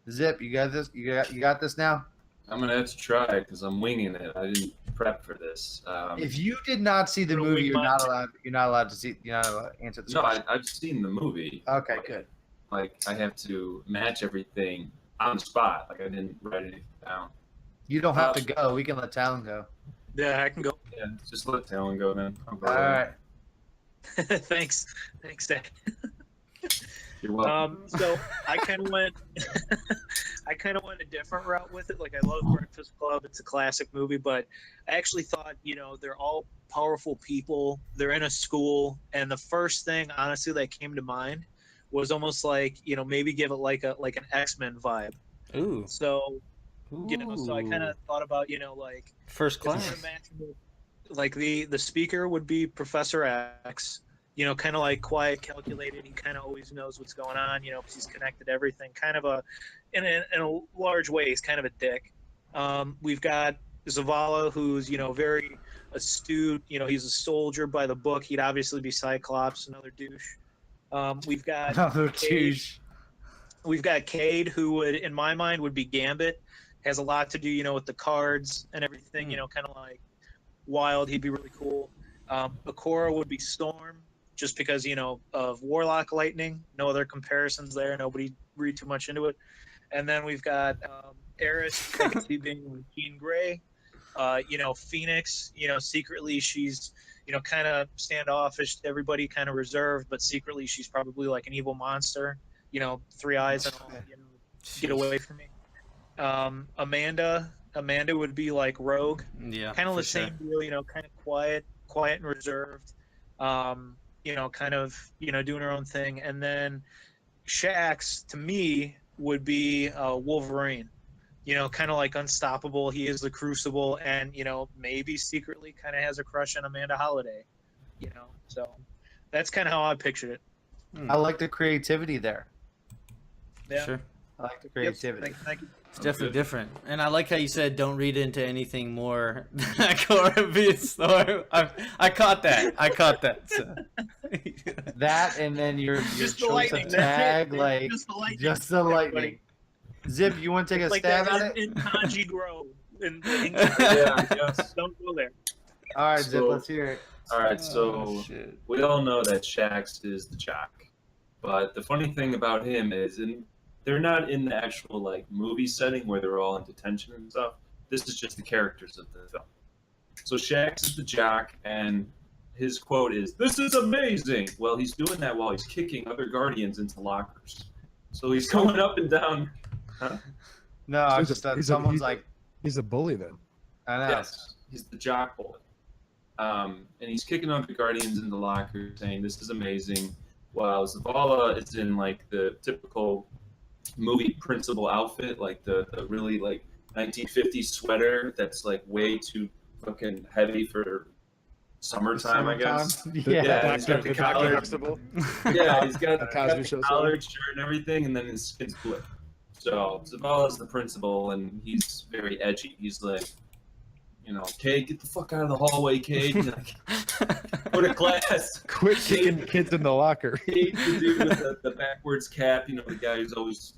Zip, you got this? You got this now? I'm gonna have to try because I'm winging it. I didn't prep for this. If you did not see the movie, you're not allowed to see. You're not allowed to answer this question. I've seen the movie. Okay, good. Like I have to match everything on the spot. Like I didn't write anything down. You don't have to go. We can let Talon go. Yeah, I can go. Yeah, just let Talon go, man. All right. Thanks, Dad. You're welcome. So I kind of went a different route with it. Like I love Breakfast Club; it's a classic movie. But I actually thought, they're all powerful people. They're in a school, and the first thing, honestly, that came to mind was almost like, maybe give it like an X-Men vibe. Ooh. So, so I kind of thought about, like First Class. Like the speaker would be Professor X. Kind of like quiet, calculated. He kind of always knows what's going on, because he's connected to everything. Kind of in a large way, he's kind of a dick. We've got Zavala, who's, very astute. He's a soldier by the book. He'd obviously be Cyclops, another douche. We've got another douche. We've got Cade, who would, in my mind, would be Gambit. Has a lot to do, with the cards and everything. Kind of like Wild. He'd be really cool. Ikora would be Storm. just because, of Warlock Lightning. No other comparisons there. Nobody read too much into it. And then we've got Eris, I can see being Jean Grey. Phoenix, secretly she's, kind of standoffish to everybody, kind of reserved, but secretly she's probably like an evil monster, 3 eyes and all, get away from me. Amanda would be like Rogue. Yeah. Kind of the same deal, kind of quiet and reserved. Kind of, doing her own thing. And then Shax, to me, would be Wolverine. Kind of like unstoppable. He is the Crucible, and maybe secretly kind of has a crush on Amanda Holiday. So that's kind of how I pictured it. I like the creativity there. Yeah. Sure. I like the creativity. Yep. Thank you. It's definitely different. And I like how you said don't read into anything more than that Corvette storm. I caught that. So. That, and then your Just the choice lightning. of tag, That's it. like Just the lightning. lightning. Zip, you want to take a Like stab that at it? in Kanji Grove. Yeah, yes. Don't go there. All right, Zip, So- let's hear it. All right, so shit. we all know that Shax is the jock, but the funny thing about him is, they're not in the actual like movie setting where they're all in detention and stuff. This is just the characters of the film. So Shax is the jock, and his quote is, "This is amazing." Well, he's doing that while he's kicking other Guardians into lockers. So he's going up and down. Huh? No, I He's just a- thought he's a- someone's he's a- like, He's a bully then. I know. Yes, he's the jock bully. And he's kicking other Guardians into lockers, saying, "This is amazing." While Zavala is in like the typical movie principal outfit, like the really like 1950s sweater that's like way too fucking heavy for summertime, I guess. Yeah. he's got the collar. Yeah, he's got the Cosby Show collared shirt and everything, and then his skin's blue. So Zavala's the principal, and he's very edgy. He's like, Cade, get the fuck out of the hallway, Cade. Like, go to class. Quit kicking kids in the locker. Cade, the dude with the backwards cap, the guy who's always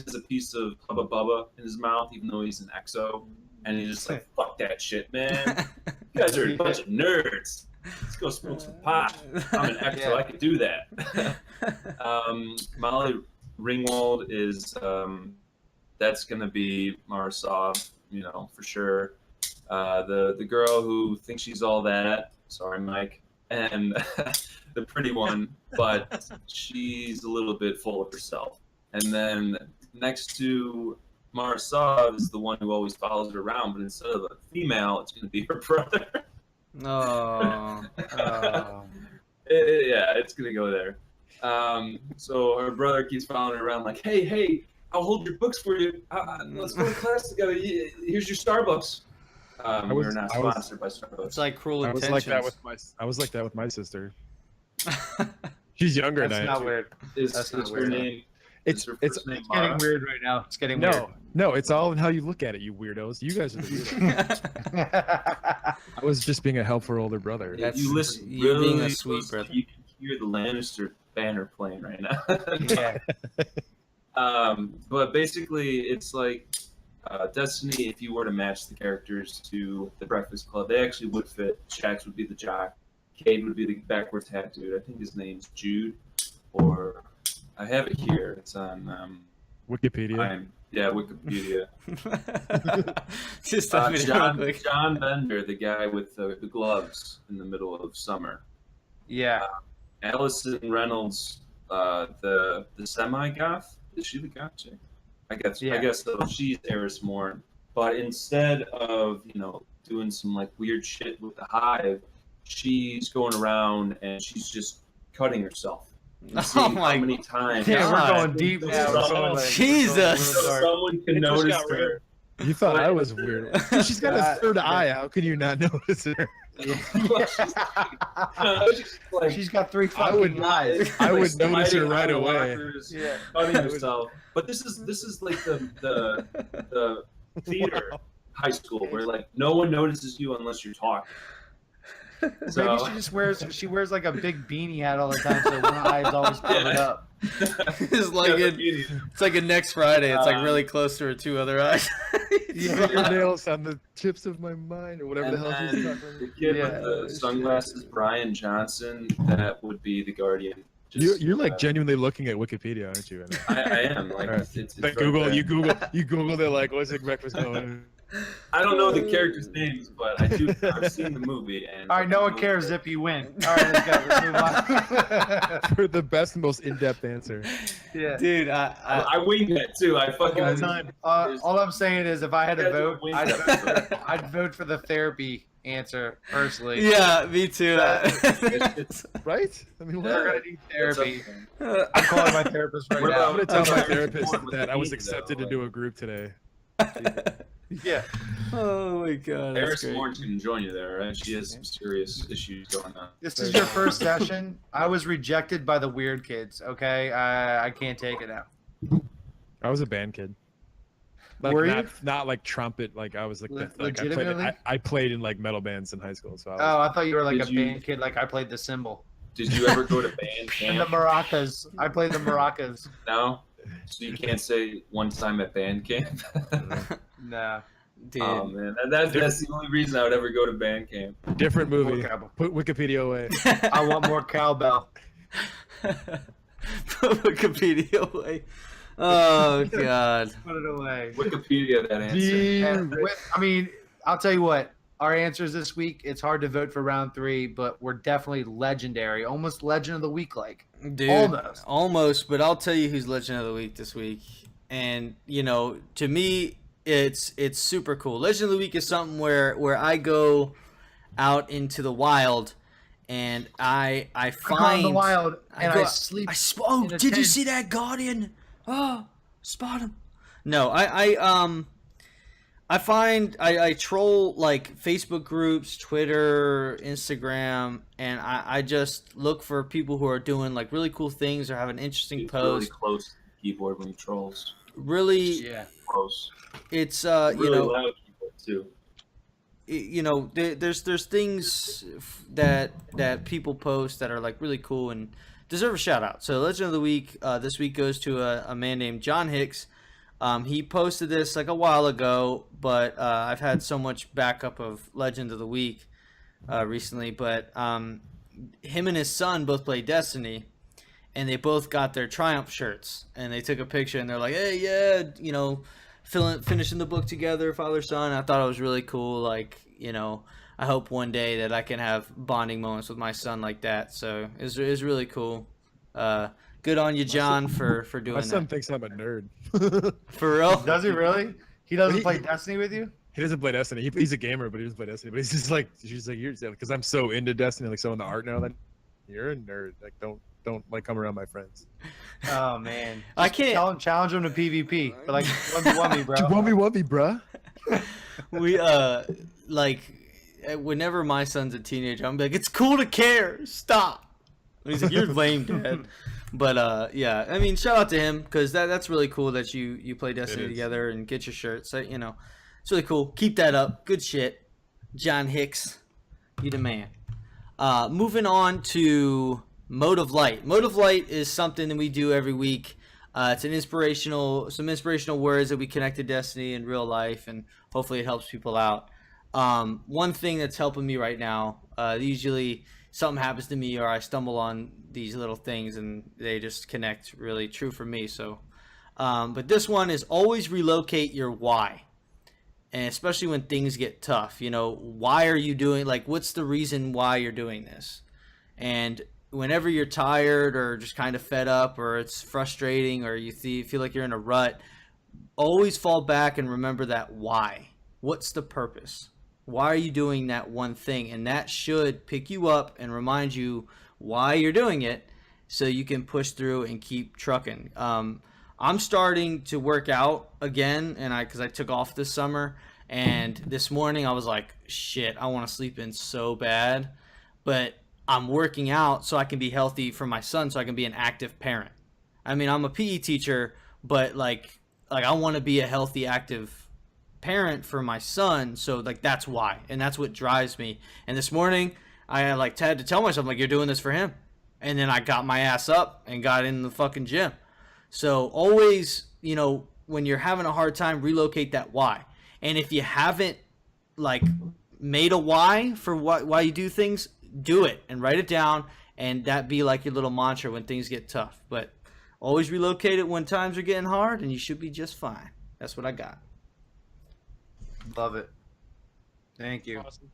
has a piece of Hubba Bubba in his mouth, even though he's an exo. And he's just like, fuck that shit, man. You guys are a bunch of nerds. Let's go smoke some pot. I'm an exo. Yeah. I could do that. Molly Ringwald is, that's going to be Marisov, for sure. The girl who thinks she's all that, sorry, Mike, and the pretty one, but she's a little bit full of herself. And then next to Marisov is the one who always follows her around, but instead of a female, it's going to be her brother. Oh. Yeah, it's going to go there. So her brother keeps following her around like, hey, I'll hold your books for you. Let's go to class together. Here's your Starbucks. We're not sponsored by Starbucks. It's like Cruel I was Intentions. like that with my sister. She's younger That's than I am. not weird. Is That's not her weird. name? It's her it's first name It's getting Mara? weird right now. It's getting weird. no, it's all in how you look at it, you weirdos. You guys are the weirdos. I was just being a helpful older brother. If That's you listen you really being a sweet closely, brother. you can hear the Lannister banner playing right now. Yeah. But basically, it's like Destiny. If you were to match the characters to the Breakfast Club, they actually would fit. Shax would be the jock. Cade would be the backwards hat dude. I think his name's Jude, or I have it here. It's on Wikipedia. Wikipedia. Just a minute real quick. John Bender, the guy with the gloves in the middle of summer. Yeah. Allison Reynolds, the semi-goth. Is she the goth chick? I guess so. She's Eris Morn. But instead of, doing some like weird shit with the hive, she's going around and she's just cutting herself. And seeing my how many times. Yeah, God. we're going deep now. We're going, like, Jesus. we're going real dark. Someone can It just notice got real. her. You thought I was weird. Dude, she's got a third eye. How can you not notice her? She's got 3 I would fucking eyes. I would Like, notice her sliding right out of away. lockers, Yeah. cutting herself. But this is like the theater high school where like no one notices you unless you're talking. So, Maybe she wears like a big beanie hat all the time, so one eye is always covered up. It's like a next Friday. It's like really close to her two other eyes. Your nails on the tips of my mind, or whatever the hell she's talking about. The kid with the sunglasses, Brian Johnson, that would be the Guardian. You're like genuinely looking at Wikipedia, aren't you? I am. Like, right. it's like right Google, there. you Google it, like, what's it breakfast going? I don't know the characters' names, but I do. I've seen the movie. And All right, no one cares if you win. All right, let's go. Let's move on. For the best and most in-depth answer. Yeah, Dude, I winged it too. I fucking time. all I'm saying is, if I had to Yeah, vote, wing I'd that. I'd vote for the therapy answer personally. yeah, me too. Right? I mean, They're what? gonna need therapy. Uh, I'm calling my therapist right What now. I'm gonna tell my therapist With that I was me, accepted though, to do a group today. Yeah. oh my god, that's Harris great. Lawrence can join you there, right? She has some serious issues going on. This is your first session. I was rejected by the weird kids. Okay, I can't take it now. I was a band kid. Like, Were you? not like trumpet. Like I was like, Legitimately? I played in like metal bands in high school. So I was, Oh, I thought you were like Did a you- band kid. Like I played the cymbal Did you ever go to band and the camp? maracas. I played the maracas. No? So you can't say one time at band camp? Nah. Dude, Oh man, that's the only reason I would ever go to band camp. different movie. More cowbell. Put Wikipedia away. I want more cowbell. Wikipedia away. Oh god. Put it away. Wikipedia that answer. And I mean, I'll tell you what. Our answers this week, it's hard to vote for round 3, but we're definitely legendary. Almost legend of the week like. Dude, Almost. but I'll tell you who's Legend of the Week this week. And, you know, to me, it's super cool. Legend of the Week is something where I go out into the wild and I I find... go in the wild and go- I sleep. Oh, in a did you tent. see that Guardian? Oh, spot him. No, I find I troll like Facebook groups, Twitter, Instagram, and I just look for people who are doing like really cool things or have an interesting It's really post. close to the keyboard when you trolls. Really, Yeah. Close. it's Really you know, loud keyboard too. you know, there's things that people post that are like really cool and deserve a shout out. So Legend of the Week this week goes to a man named John Hicks. He posted this like a while ago, but I've had so much backup of Legend of the Week recently. But him and his son both play Destiny, and they both got their Triumph shirts. And they took a picture, and they're like, "Hey, yeah, you know, finishing the book together, father son." I thought it was really cool. Like, you know, I hope one day that I can have bonding moments with my son like that. So it's really cool. Good on you, John, for doing My son that. thinks I'm a nerd. For real? Does he really? He doesn't He- play Destiny with you? He doesn't play Destiny. He's a gamer, but he doesn't play Destiny. But he's just like, you're because I'm so into Destiny, like so into art now. That you're a nerd. Like don't like come around my friends. Oh man. I can't. Challenge him to PvP. But like 1v1 me, bro. 1v1 bruh. We like whenever my son's a teenager, I'm like, it's cool to care. Stop. And he's like, you're lame, Dad. But yeah, I mean, shout out to him because that's really cool that you play Destiny is. together and get your shirts. So, you know, it's really cool. Keep that up. Good shit, John Hicks. You the man. Moving on to Mode of Light. Mode of Light is something that we do every week. It's some inspirational words that we connect to Destiny in real life, and hopefully it helps people out. One thing that's helping me right now, usually something happens to me or I stumble on these little things and they just connect really true for me. So, but this one is always relocate your why. And especially when things get tough, you know, why are you doing, like, what's the reason why you're doing this? And whenever you're tired or just kind of fed up or it's frustrating or you feel like you're in a rut, always fall back and remember that why. What's the purpose? Why are you doing that one thing? And that should pick you up and remind you why you're doing it so you can push through and keep trucking. I'm starting to work out again, and because I took off this summer, and this morning I was like, shit, I want to sleep in so bad, but I'm working out so I can be healthy for my son, so I can be an active parent. I mean, I'm a PE teacher, but like I want to be a healthy, active parent for my son, so like that's why, and that's what drives me. And this morning I had to tell myself, like, you're doing this for him. And then I got my ass up and got in the fucking gym. So always, you know, when you're having a hard time, relocate that why. And if you haven't, like, made a why for why you do things, do it and write it down, and that be like your little mantra when things get tough. But always relocate it when times are getting hard, and you should be just fine. That's what I got. Love it. Thank you. Awesome.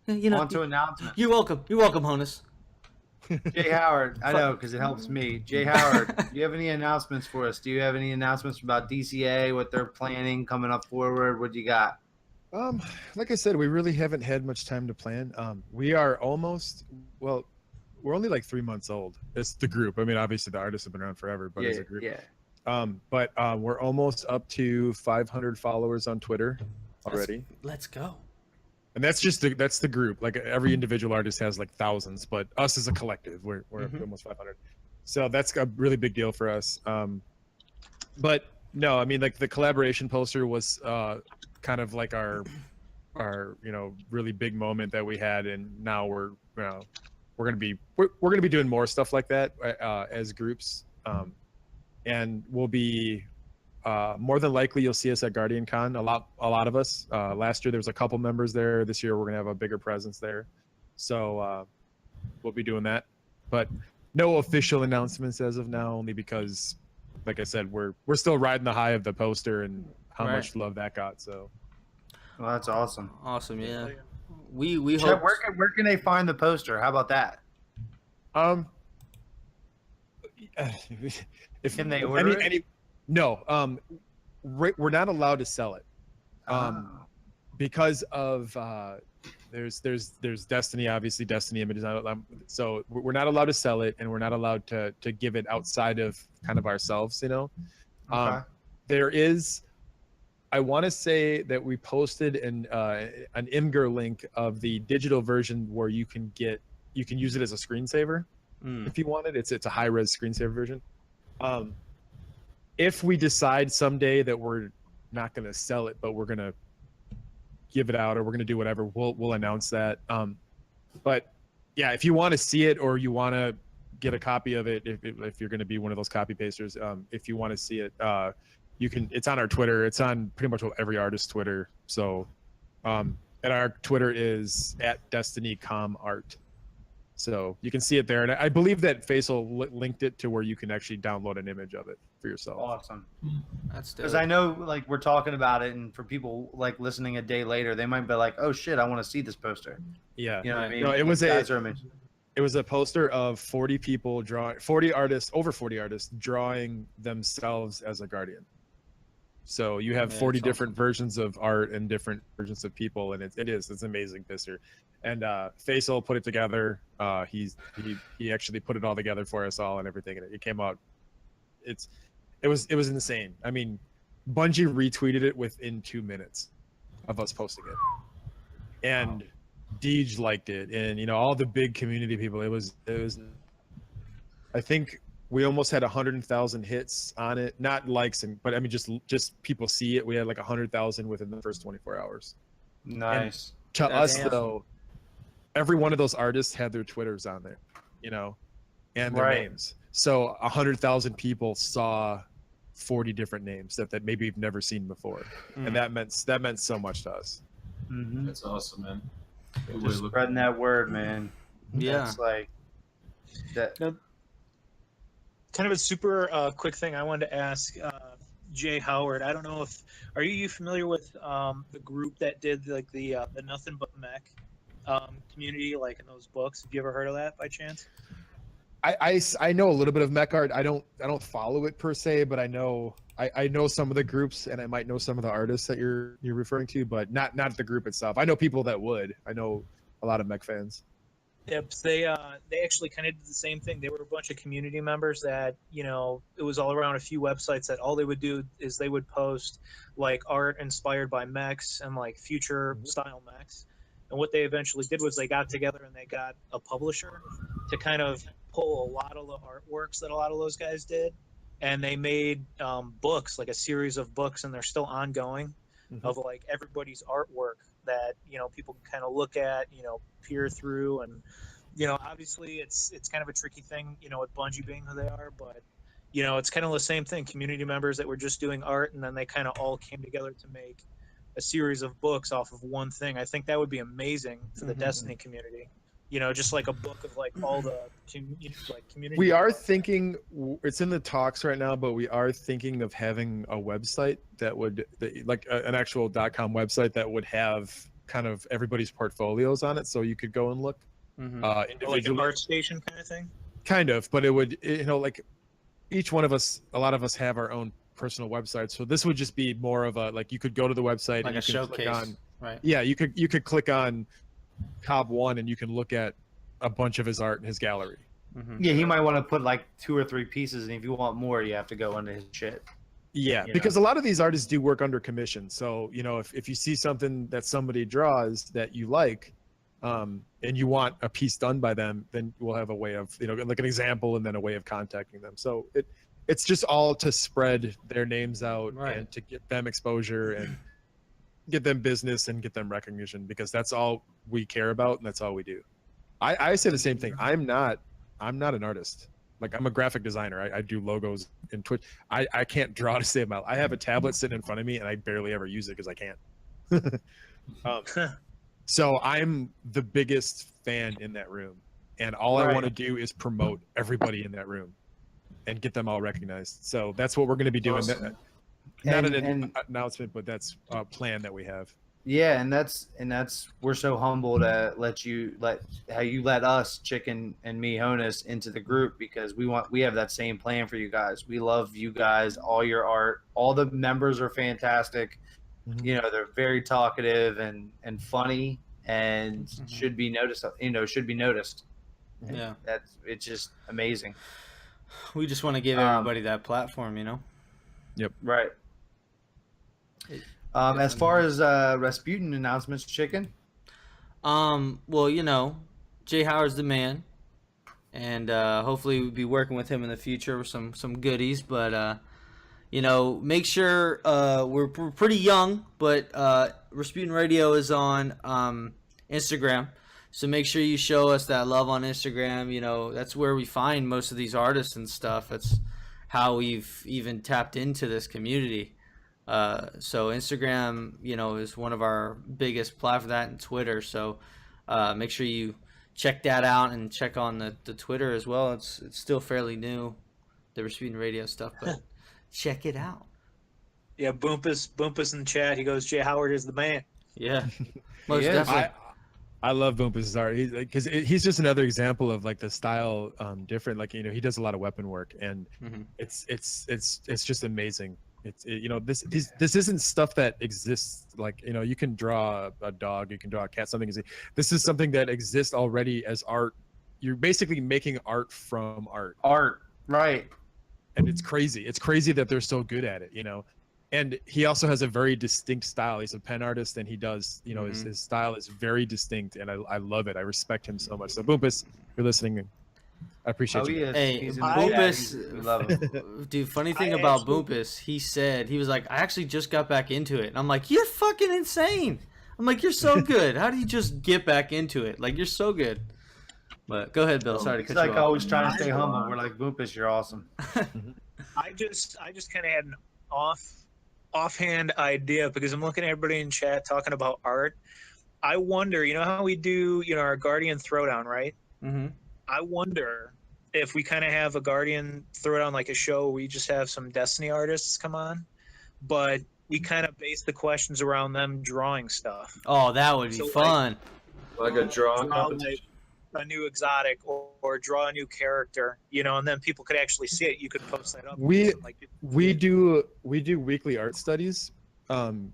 You know, on to announcements. You're welcome. You're welcome, Honus. Jay Howard, I know because it helps me. Jay Howard, do you have any announcements for us? Do you have any announcements about DCA, what they're planning coming up forward? What do you got? Like I said, we really haven't had much time to plan. We are almost, well, we're only like 3 months old. It's the group. I mean, obviously the artists have been around forever, but as a group. Yeah. But we're almost up to 500 followers on Twitter already. Let's go. And that's just that's the group. Like every individual artist has like thousands, but us as a collective, we're almost 500. So that's a really big deal for us. But no, I mean, like the collaboration poster was kind of like our really big moment that we had, and now we're gonna be doing more stuff like that as groups, and we'll be. More than likely, you'll see us at Guardian Con. A lot of us. Last year there was a couple members there. This year we're gonna have a bigger presence there, so we'll be doing that. But no official announcements as of now, only because, like I said, we're still riding the high of the poster and how much love that got. So, well, that's awesome. Awesome, yeah. We Chet, hope. where can they find the poster? How about that? If Can they order it? No, we're not allowed to sell it, because of there's Destiny, obviously Destiny images. So we're not allowed to sell it, and we're not allowed to give it outside of kind of ourselves, you know. Okay. There is, I want to say that we posted an Imgur link of the digital version where you can use it as a screensaver if you want it. It's a high res screensaver version. If we decide someday that we're not going to sell it, but we're going to give it out or we're going to do whatever, we'll announce that. But yeah, if you want to see it or you want to get a copy of it, if you're going to be one of those copy pasters, if you want to see it, you can. It's on our Twitter. It's on pretty much every artist's Twitter. So, and our Twitter is @DestinyComArt. So you can see it there, and I believe that Faisal linked it to where you can actually download an image of it for yourself. Awesome. That's because I know, like, we're talking about it, and for people like listening a day later, they might be like, "Oh shit, I want to see this poster." Yeah, you know what I mean. No, it was a poster of 40 people drawing, 40 artists, over 40 artists drawing themselves as a guardian. So you have 40 different versions of art and different versions of people, and it's an amazing poster. And Faisal put it together. He actually put it all together for us all and everything, and it came out. It was insane. I mean, Bungie retweeted it within 2 minutes of us posting it, and Deej liked it, and all the big community people. It was. I think we almost had 100,000 hits on it, not likes, but I mean just people see it. We had like 100,000 within the first 24 hours. Nice. And to us though, every one of those artists had their Twitters on there, and their names. So 100,000 people saw 40 different names that maybe we've never seen before, and that meant so much to us. Mm-hmm. That's awesome, man. Just spreading that word, man. Yeah. That's like that. Now, kind of a super quick thing I wanted to ask Jay Howard. I don't know if are you familiar with the group that did like the Nothing But Mech community, like in those books? Have you ever heard of that by chance? I know a little bit of mech art. I don't follow it per se, but I know some of the groups, and I might know some of the artists that you're referring to, but not the group itself. I know people that would. I know a lot of mech fans. Yep, they actually kind of did the same thing. They were a bunch of community members that, it was all around a few websites that all they would do is they would post like art inspired by mechs and like future style mechs. And what they eventually did was they got together and they got a publisher to kind of pull a lot of the artworks that a lot of those guys did. And they made books, like a series of books, and they're still ongoing, of like everybody's artwork that, people can kind of look at, peer through. And, obviously it's kind of a tricky thing, with Bungie being who they are, but, it's kind of the same thing. Community members that were just doing art, and then they kind of all came together to make a series of books off of one thing. I think that would be amazing for the Destiny community. Just like a book of like all the community. We are thinking, it's in the talks right now, but we are thinking of having a website an actual .com website that would have kind of everybody's portfolios on it, so you could go and look individually. Like an art station kind of thing. Kind of, but it would, like each one of us, a lot of us have our own personal websites, so this would just be more of a you could go to the website like and a showcase, right? Yeah, you could click on Cobb 1 and you can look at a bunch of his art in his gallery. Yeah, he might want to put like 2 or 3 pieces, and if you want more, you have to go into his shit. Yeah, because a lot of these artists do work under commission. So, if you see something that somebody draws that you like, and you want a piece done by them, then we'll have a way of, like an example and then a way of contacting them. So it's just all to spread their names out, right, and to get them exposure and get them business and get them recognition, because that's all we care about and that's all we do. I say the same thing. I'm not an artist. Like, I'm a graphic designer. I do logos in Twitch. I can't draw to save my life. I have a tablet sitting in front of me and I barely ever use it because I can't. So I'm the biggest fan in that room, and all I want to do is promote everybody in that room and get them all recognized. So that's what we're going to be doing. Awesome. Not an announcement, but that's a plan that we have. Yeah, and that's we're so humble to let you let us, Chicken and me, Honus, into the group, because we have that same plan for you guys. We love you guys, all your art. All the members are fantastic. Mm-hmm. They're very talkative and funny, and should be noticed. Should be noticed. Yeah, it's just amazing. We just want to give everybody that platform, Yep. Right. As far as Rasputin announcements, Chicken. Well, Jay Howard's the man, and hopefully we'll be working with him in the future with some goodies. But make sure we're pretty young, but Rasputin Radio is on Instagram. So make sure you show us that love on Instagram. That's where we find most of these artists and stuff. That's how we've even tapped into this community. So Instagram, is one of our biggest platforms, that, and Twitter. So make sure you check that out and check on the Twitter as well. It's still fairly new, the Rasputin Radio stuff, but check it out. Yeah, Boompus in the chat. He goes, Jay Howard is the man. Yeah, most definitely. I love Boompus' art, because he's just another example of like the style different. Like, he does a lot of weapon work, and it's just amazing. This isn't stuff that exists. Like, you can draw a dog, you can draw a cat, something. This is something that exists already as art. You're basically making art from art. Art, right? And it's crazy. It's crazy that they're so good at it. And he also has a very distinct style. He's a pen artist, and he does, his style is very distinct, and I love it. I respect him so much. So Boompus, if you're listening, I appreciate you. Hey, Boompus, we love him. Dude, funny thing about Boompus, he was like, I actually just got back into it. And I'm like, you're fucking insane. I'm like, you're so good. How do you just get back into it? Like, you're so good. But go ahead, Bill. Sorry to cut you off. He's like always trying to stay humble. We're like, Boompus, you're awesome. I just kind of had an offhand idea, because I'm looking at everybody in chat talking about art. I wonder, how we do, our Guardian Throwdown, right? Mm-hmm. I wonder if we kind of have a Guardian Throwdown, like a show where we just have some Destiny artists come on, but we kind of base the questions around them drawing stuff. Oh, that would be fun. Like a drawing competition. A new exotic or draw a new character, and then people could actually see it. You could post that up. We do weekly art studies.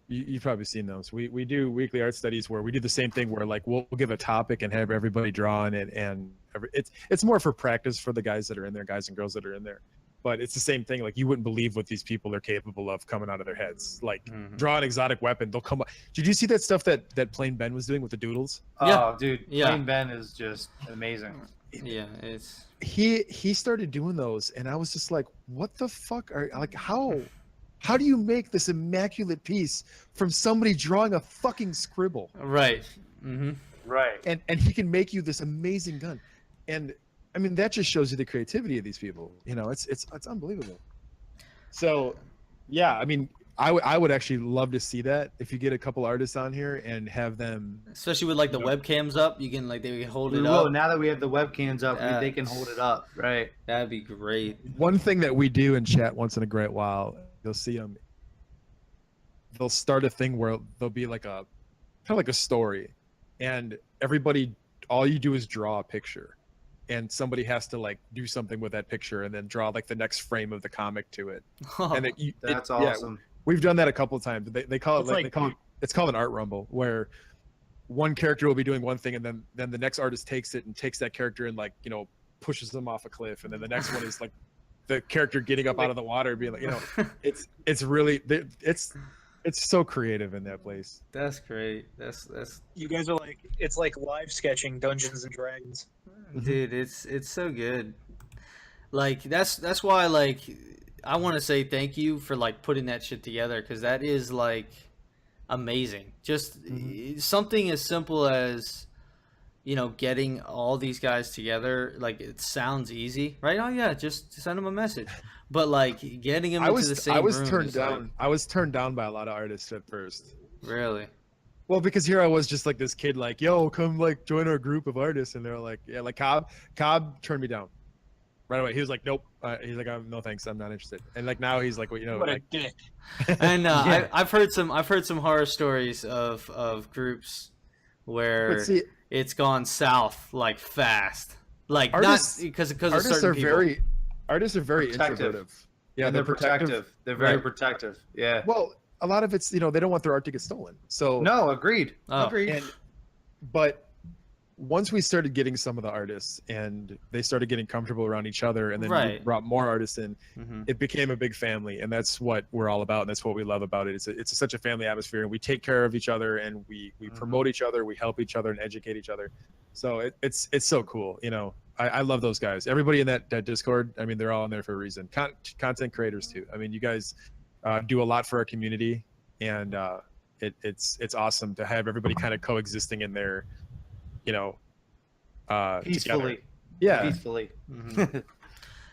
You've probably seen those. We do weekly art studies where we do the same thing, where like we'll give a topic and have everybody draw on it, and it's more for practice for the guys that are in there, guys and girls that are in there. But it's the same thing. Like, you wouldn't believe what these people are capable of coming out of their heads. Like, draw an exotic weapon, they'll come up. Did you see that stuff that Plain Ben was doing with the doodles? Oh, dude, Plain Ben is just amazing. Yeah, he started doing those, and I was just like, what the fuck how how do you make this immaculate piece from somebody drawing a fucking scribble? Right. Mm-hmm. Right. And he can make you this amazing gun. And I mean, that just shows you the creativity of these people. You know, it's unbelievable. So, yeah, I mean, I would actually love to see that if you get a couple artists on here and have them, especially with like the webcams up, you can like they can hold it up. up. Now that we have the webcams up, they can hold it up. Right. That'd be great. One thing that we do in chat once in a great while, you'll see them. They'll start a thing where there'll be like a kind of like a story, and everybody, all you do is draw a picture, and somebody has to like do something with that picture and then draw like the next frame of the comic to it. And that's awesome. Yeah, we've done that a couple of times. They call it it's called an art rumble, where one character will be doing one thing and then the next artist takes it and takes that character and like, you know, pushes them off a cliff, and then the next one is like the character getting up out of the water and being like, you know, it's really it's so creative in that place. That's great. That's you guys are like, it's like live sketching Dungeons and Dragons. Dude, it's so good. Like that's why like I want to say thank you for like putting that shit together, because that is like amazing. Just something as simple as, you know, getting all these guys together. Like, it sounds easy, right? Oh yeah, just send them a message. But like getting them into the same room. I was turned down by a lot of artists at first. Really? Well, because here I was just like this kid, like, yo, come like join our group of artists, and they're like, yeah, like Cobb turned me down right away. He was like, nope. He's like, no thanks, I'm not interested. And like now he's like, well, you know, what like, a dick. And I've heard some horror stories of groups where it's gone south like fast, like artists, not because of certain people. Artists are very introverted. Yeah, and they're protective. They're very protective. Yeah. Well, a lot of it's, you know, they don't want their art to get stolen. So no, agreed. Agreed. But once we started getting some of the artists and they started getting comfortable around each other, and then we brought more artists in, it became a big family, and that's what we're all about, and that's what we love about it. It's such a family atmosphere, and we take care of each other, and we promote each other, we help each other and educate each other. So it's so cool, you know. I love those guys. Everybody in that Discord, I mean, they're all in there for a reason. Content creators too. I mean, you guys do a lot for our community, and it's awesome to have everybody kind of coexisting in there, you know, peacefully. Together. Yeah, peacefully.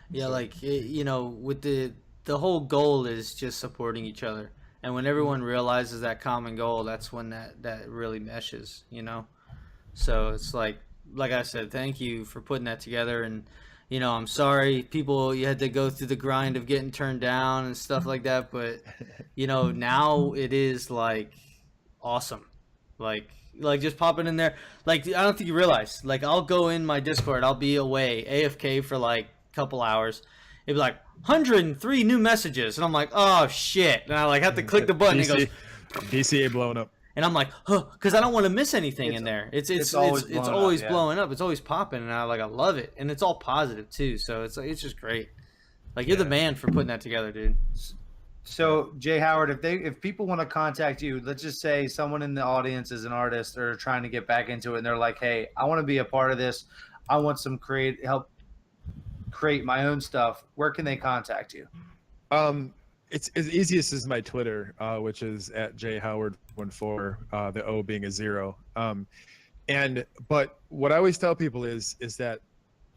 Yeah, like you know, with the whole goal is just supporting each other, and when everyone realizes that common goal, that's when that really meshes, you know. So it's like I said, thank you for putting that together. And, you know, I'm sorry you had to go through the grind of getting turned down and stuff like that. But, you know, now it is like awesome. Like just popping in there. Like, I don't think you realize, like, I'll go in my Discord, I'll be away AFK for like a couple hours. It'd be like 103 new messages. And I'm like, oh shit. And I like have to click the button. And it goes, DCA blowing up. And I'm like, huh, because I don't want to miss anything in there. It's always blowing up. It's always popping, and I love it, and it's all positive too. So it's just great. Like, you're the man for putting that together, dude. So Jay Howard, if people want to contact you, let's just say someone in the audience is an artist or trying to get back into it, and they're like, hey, I want to be a part of this. I want some help create my own stuff. Where can they contact you? It's as easiest as my Twitter, which is at jh0ward414, the O being a 0. But what I always tell people is that,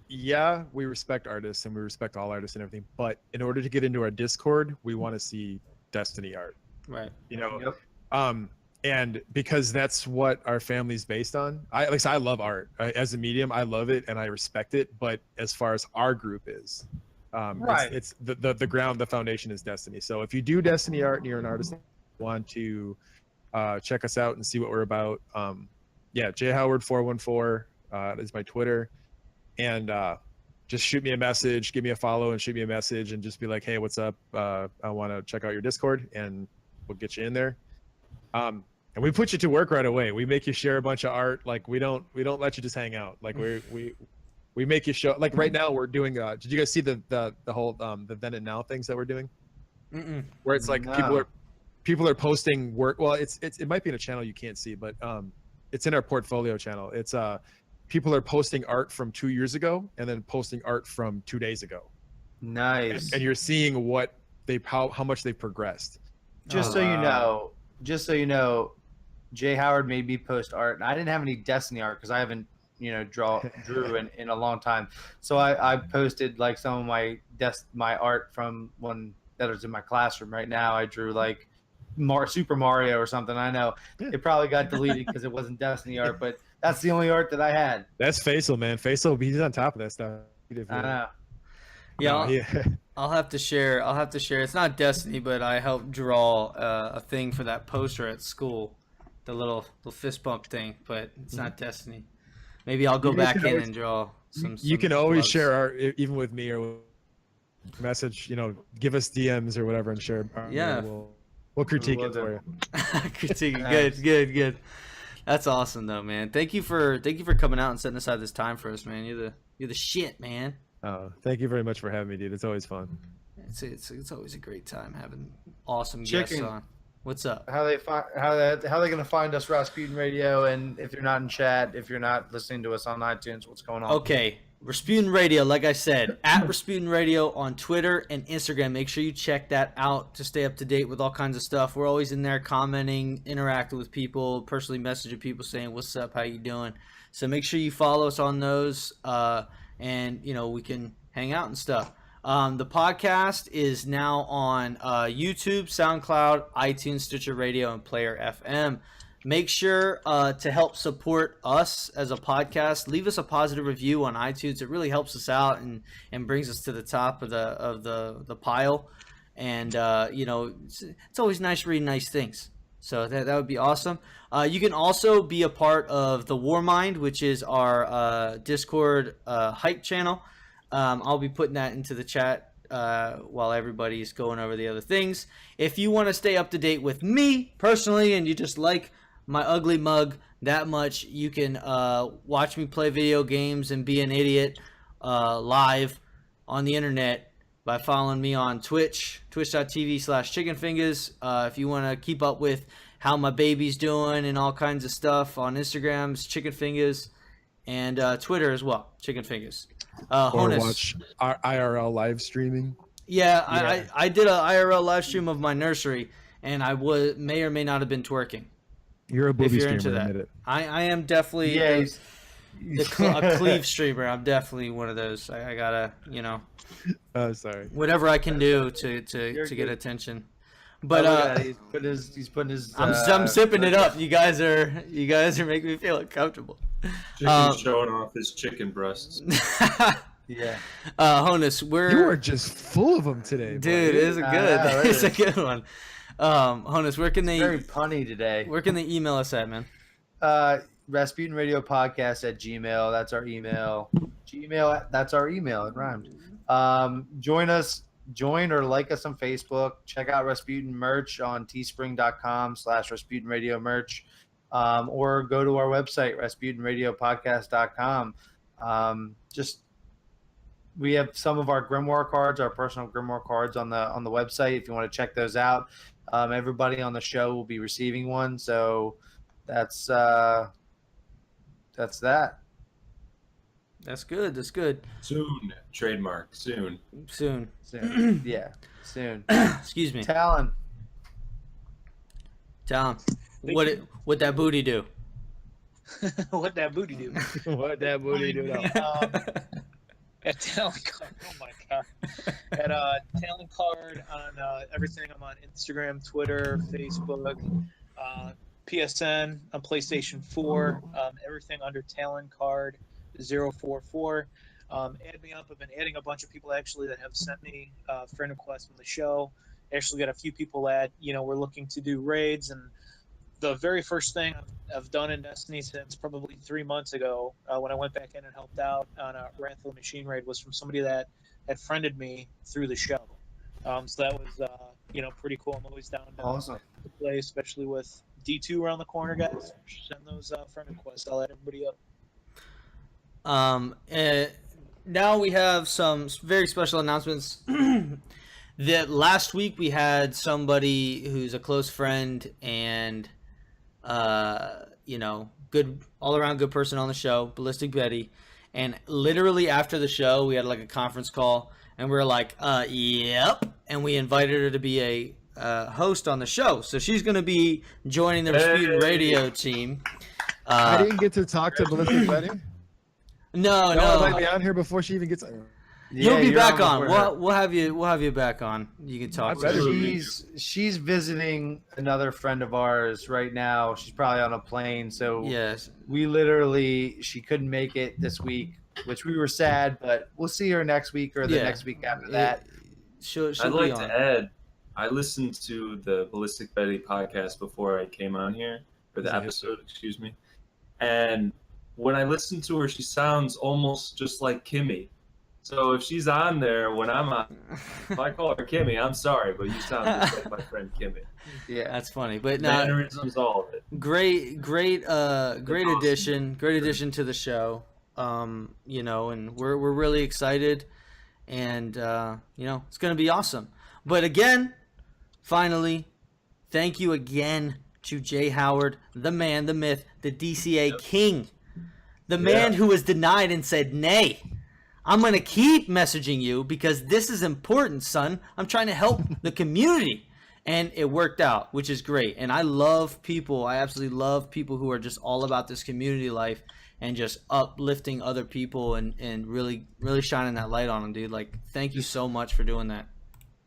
yeah, we respect artists and we respect all artists and everything, but in order to get into our Discord, we want to see Destiny art. Right. You know, and because that's what our family's based on. At least I love art as a medium. I love it and I respect it. But as far as our group is, it's the ground, the foundation is Destiny. So if you do Destiny art and you're an artist, want to check us out and see what we're about, jh0ward414 is my Twitter, and just shoot me a message, give me a follow and shoot me a message, and just be like, hey, what's up, I want to check out your Discord, and we'll get you in there. And we put you to work right away. We make you share a bunch of art. Like, we don't let you just hang out. Like, we make you show. Like, right now we're doing did you guys see the whole the then and now things that we're doing? Where it's like people are posting work. Well, it might be in a channel you can't see, but it's in our portfolio channel. It's people are posting art from 2 years ago and then posting art from 2 days ago. Nice. And you're seeing what how much they've progressed. Just so you know, Jay Howard made me post art, and I didn't have any Destiny art because I haven't, drew in a long time. So I posted like some of my art from one that was in my classroom. Right now, I drew like Super Mario or something. I know it probably got deleted because it wasn't Destiny art, but that's the only art that I had. That's Faisal, man. Faisal, he's on top of that stuff. I know. Yeah, I'll have to share. It's not Destiny, but I helped draw a thing for that poster at school, the little fist bump thing. But it's not Destiny. Maybe I'll go back in and draw some. You can always share art, even with me, or message. Give us DMs or whatever and share. Yeah, we'll critique it for you. Critique it. Good. That's awesome, though, man. Thank you for coming out and setting aside this time for us, man. You're the shit, man. Oh, thank you very much for having me, dude. It's always fun. It's always a great time having awesome guests on. What's up? How they gonna find us, Rasputin Radio? And if you're not in chat, if you're not listening to us on iTunes, what's going on? Okay, Rasputin Radio, like I said, at Rasputin Radio on Twitter and Instagram. Make sure you check that out to stay up to date with all kinds of stuff. We're always in there commenting, interacting with people, personally messaging people saying, "What's up? How you doing?" So make sure you follow us on those, and we can hang out and stuff. The podcast is now on YouTube, SoundCloud, iTunes, Stitcher Radio, and Player FM. Make sure to help support us as a podcast. Leave us a positive review on iTunes. It really helps us out and brings us to the top of the pile. And it's always nice reading nice things. So that would be awesome. You can also be a part of the Warmind, which is our Discord hype channel. I'll be putting that into the chat while everybody's going over the other things. If you want to stay up to date with me personally and you just like my ugly mug that much, you can watch me play video games and be an idiot live on the internet by following me on Twitch, twitch.tv/chickenfingers. If you want to keep up with how my baby's doing and all kinds of stuff on Instagram's chickenfingers, and Twitter as well, chickenfingers. Or Honus, watch our IRL live streaming. Yeah. I did an IRL live stream of my nursery, and I may or may not have been twerking. You're a booby streamer, into that. admit it. I am definitely a cleave streamer. I'm definitely one of those. I gotta, Oh, sorry. whatever I can do to get attention. But he's putting his. I'm sipping it up. You guys are making me feel uncomfortable. Chicken's showing off his chicken breasts. Yeah. Honus, You are just full of them today, dude. It's good. It's a good one. Honus, where can they? Very punny today. Where can they email us at, man? RasputinRadioPodcast@gmail. That's our email. That's our email. It rhymed. Join or like us on Facebook. Check out Rasputin merch on teespring.com/RasputinRadio merch. Or go to our website, RasputinRadioPodcast.com. We have some of our Grimoire cards, our personal Grimoire cards on the website if you want to check those out. Everybody on the show will be receiving one, so that's that. That's good. Soon. Trademark. Soon. Yeah, soon. Excuse me. Talon. What that booty do? What that booty do? What that booty do now? At Talon Card, oh my god! At Talon Card on everything. I'm on Instagram, Twitter, Facebook, PSN, on PlayStation 4. Everything under Talon Card 044. Add me up. I've been adding a bunch of people actually that have sent me friend requests from the show. Actually got a few people that we're looking to do raids, and the very first thing I've done in Destiny since probably 3 months ago, when I went back in and helped out on a Wrath of the Machine raid, was from somebody that had friended me through the show. So that was pretty cool. I'm always down to play, especially with D2 around the corner, guys. Send those friend requests. I'll add everybody up. Now we have some very special announcements. That last week we had somebody who's a close friend and good all around good person on the show, Ballistic Betty, and literally after the show we had like a conference call And we're like, yep. And we invited her to be a host on the show. So she's going to be joining the Rasputin Radio team. I didn't get to talk to Ballistic Betty. No. I might be on here before she even gets. You'll be back on. We'll have you back on. You can talk to her. She's visiting another friend of ours right now. She's probably on a plane. So yes, she couldn't make it this week, which we were sad, but we'll see her next week or the next week after that. I'd like to add, I listened to the Ballistic Betty podcast before I came on here, or the episode, excuse me. And when I listen to her, she sounds almost just like Kimmy. So if she's on there when I'm on, if I call her Kimmy, I'm sorry, but you sound just like my friend Kimmy. Yeah, that's funny. But mannerisms, all of it. Great addition to the show. You know, and we're really excited, and you know, it's gonna be awesome. But again, finally, thank you again to Jay Howard, the man, the myth, the DCA king, the man who was denied and said nay. I'm going to keep messaging you because this is important, son. I'm trying to help the community. And it worked out, which is great. And I love people. I absolutely love people who are just all about this community life and just uplifting other people and really, really shining that light on them, dude. Like, thank you so much for doing that.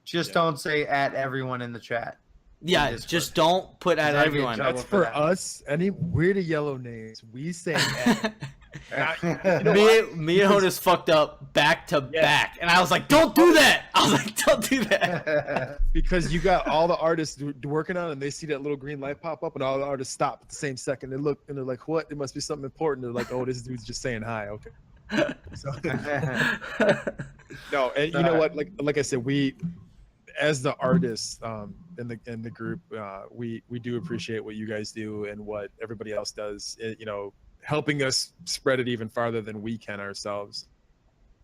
Just don't say at everyone in the chat. Yeah, just don't put at everyone. That's for us. We're the yellow names. We say at. Me and Honus fucked up back to back, and I was like, "Don't do that!" I was like, "Don't do that," because you got all the artists working on it, and they see that little green light pop up, and all the artists stop at the same second. They look, and they're like, "What? It must be something important." They're like, "Oh, this dude's just saying hi." Okay. So, no, and you know what? Like I said, we, as the artists in the group, we do appreciate what you guys do and what everybody else does. You know, helping us spread it even farther than we can ourselves,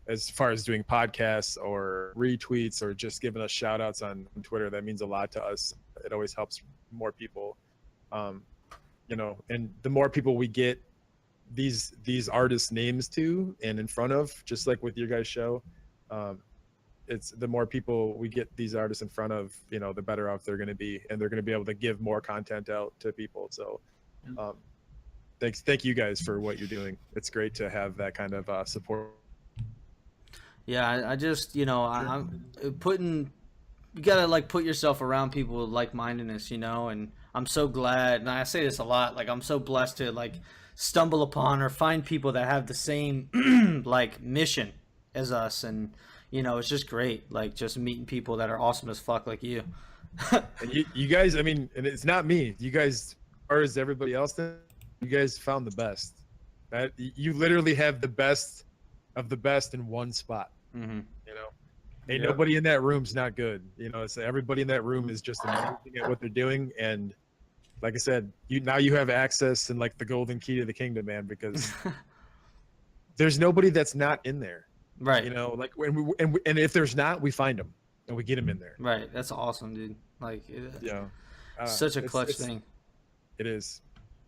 as far as doing podcasts or retweets or just giving us shout outs on Twitter. That means a lot to us. It always helps more people. You know, and the more people we get these artists' names to and in front of, just like with your guys' show, it's the more people we get these artists in front of, you know, the better off they're going to be, and they're going to be able to give more content out to people. So thank you guys for what you're doing. It's great to have that kind of support. Yeah, I just, you know, I'm putting, you gotta like put yourself around people with like-mindedness, you know, and I'm so glad, and I say this a lot, like I'm so blessed to like stumble upon or find people that have the same like mission as us, and you know, it's just great, like just meeting people that are awesome as fuck like you. And you guys, I mean, and it's not me, you guys, or as everybody else did, you guys found the best. That you literally have the best of the best in one spot. Mm-hmm. You know, ain't nobody in that room's not good. You know, so everybody in that room is just amazing at what they're doing. And like I said, you have access and like the golden key to the kingdom, man, because there's nobody that's not in there. Right. You know, like and if there's not, we find them and we get them in there. Right. That's awesome, dude. Like, such a clutch thing. It is.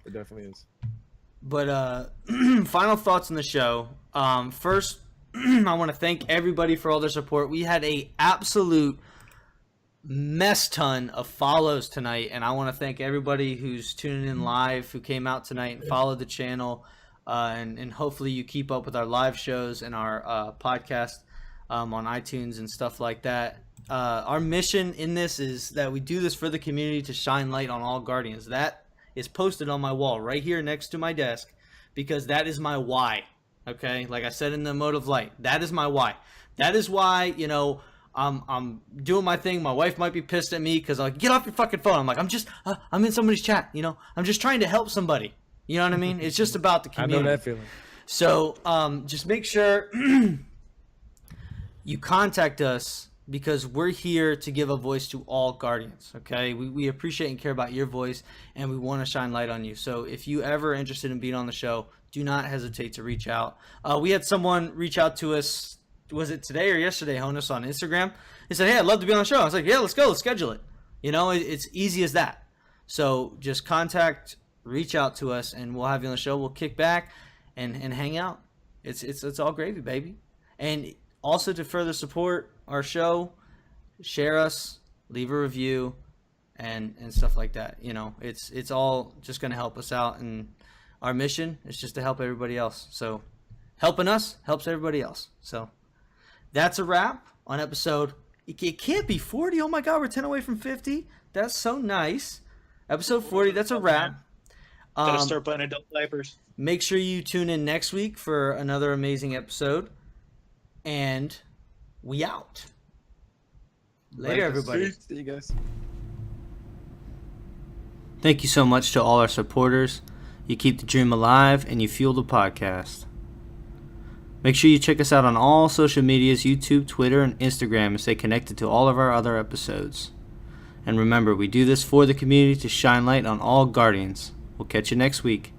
It definitely is. But final thoughts on the show. First, I want to thank everybody for all their support. We had a absolute mess ton of follows tonight, and I want to thank everybody who's tuning in live, who came out tonight and followed the channel, and hopefully you keep up with our live shows and our podcast on iTunes and stuff like that. Our mission in this is that we do this for the community to shine light on all Guardians. That is posted on my wall right here next to my desk, because that is my why. Okay, like I said in the mode of light, that is my why. That is why, you know, I'm doing my thing. My wife might be pissed at me because I'm like, get off your fucking phone. I'm like, I'm in somebody's chat, you know, I'm just trying to help somebody. You know what I mean? It's just about the community. I know that feeling. So just make sure you contact us, because we're here to give a voice to all Guardians, okay? We appreciate and care about your voice, and we want to shine light on you. So if you ever interested in being on the show, do not hesitate to reach out. We had someone reach out to us, was it today or yesterday, Honus, on Instagram? He said, hey, I'd love to be on the show. I was like, yeah, let's go, let's schedule it. You know, it's easy as that. So just reach out to us, and we'll have you on the show. We'll kick back and hang out. It's all gravy, baby. And Also, to further support our show, share us, leave a review, and stuff like that. You know, it's all just going to help us out, and our mission is just to help everybody else. So helping us helps everybody else. So that's a wrap on episode. It can't be 40. Oh my God, we're 10 away from 50. That's so nice. Episode 40. That's a wrap. Gotta start buying adult diapers. Make sure you tune in next week for another amazing episode. And we out. Later, everybody. See you guys. Thank you so much to all our supporters. You keep the dream alive and you fuel the podcast. Make sure you check us out on all social medias, YouTube, Twitter, and Instagram, and stay connected to all of our other episodes. And remember, we do this for the community to shine light on all Guardians. We'll catch you next week.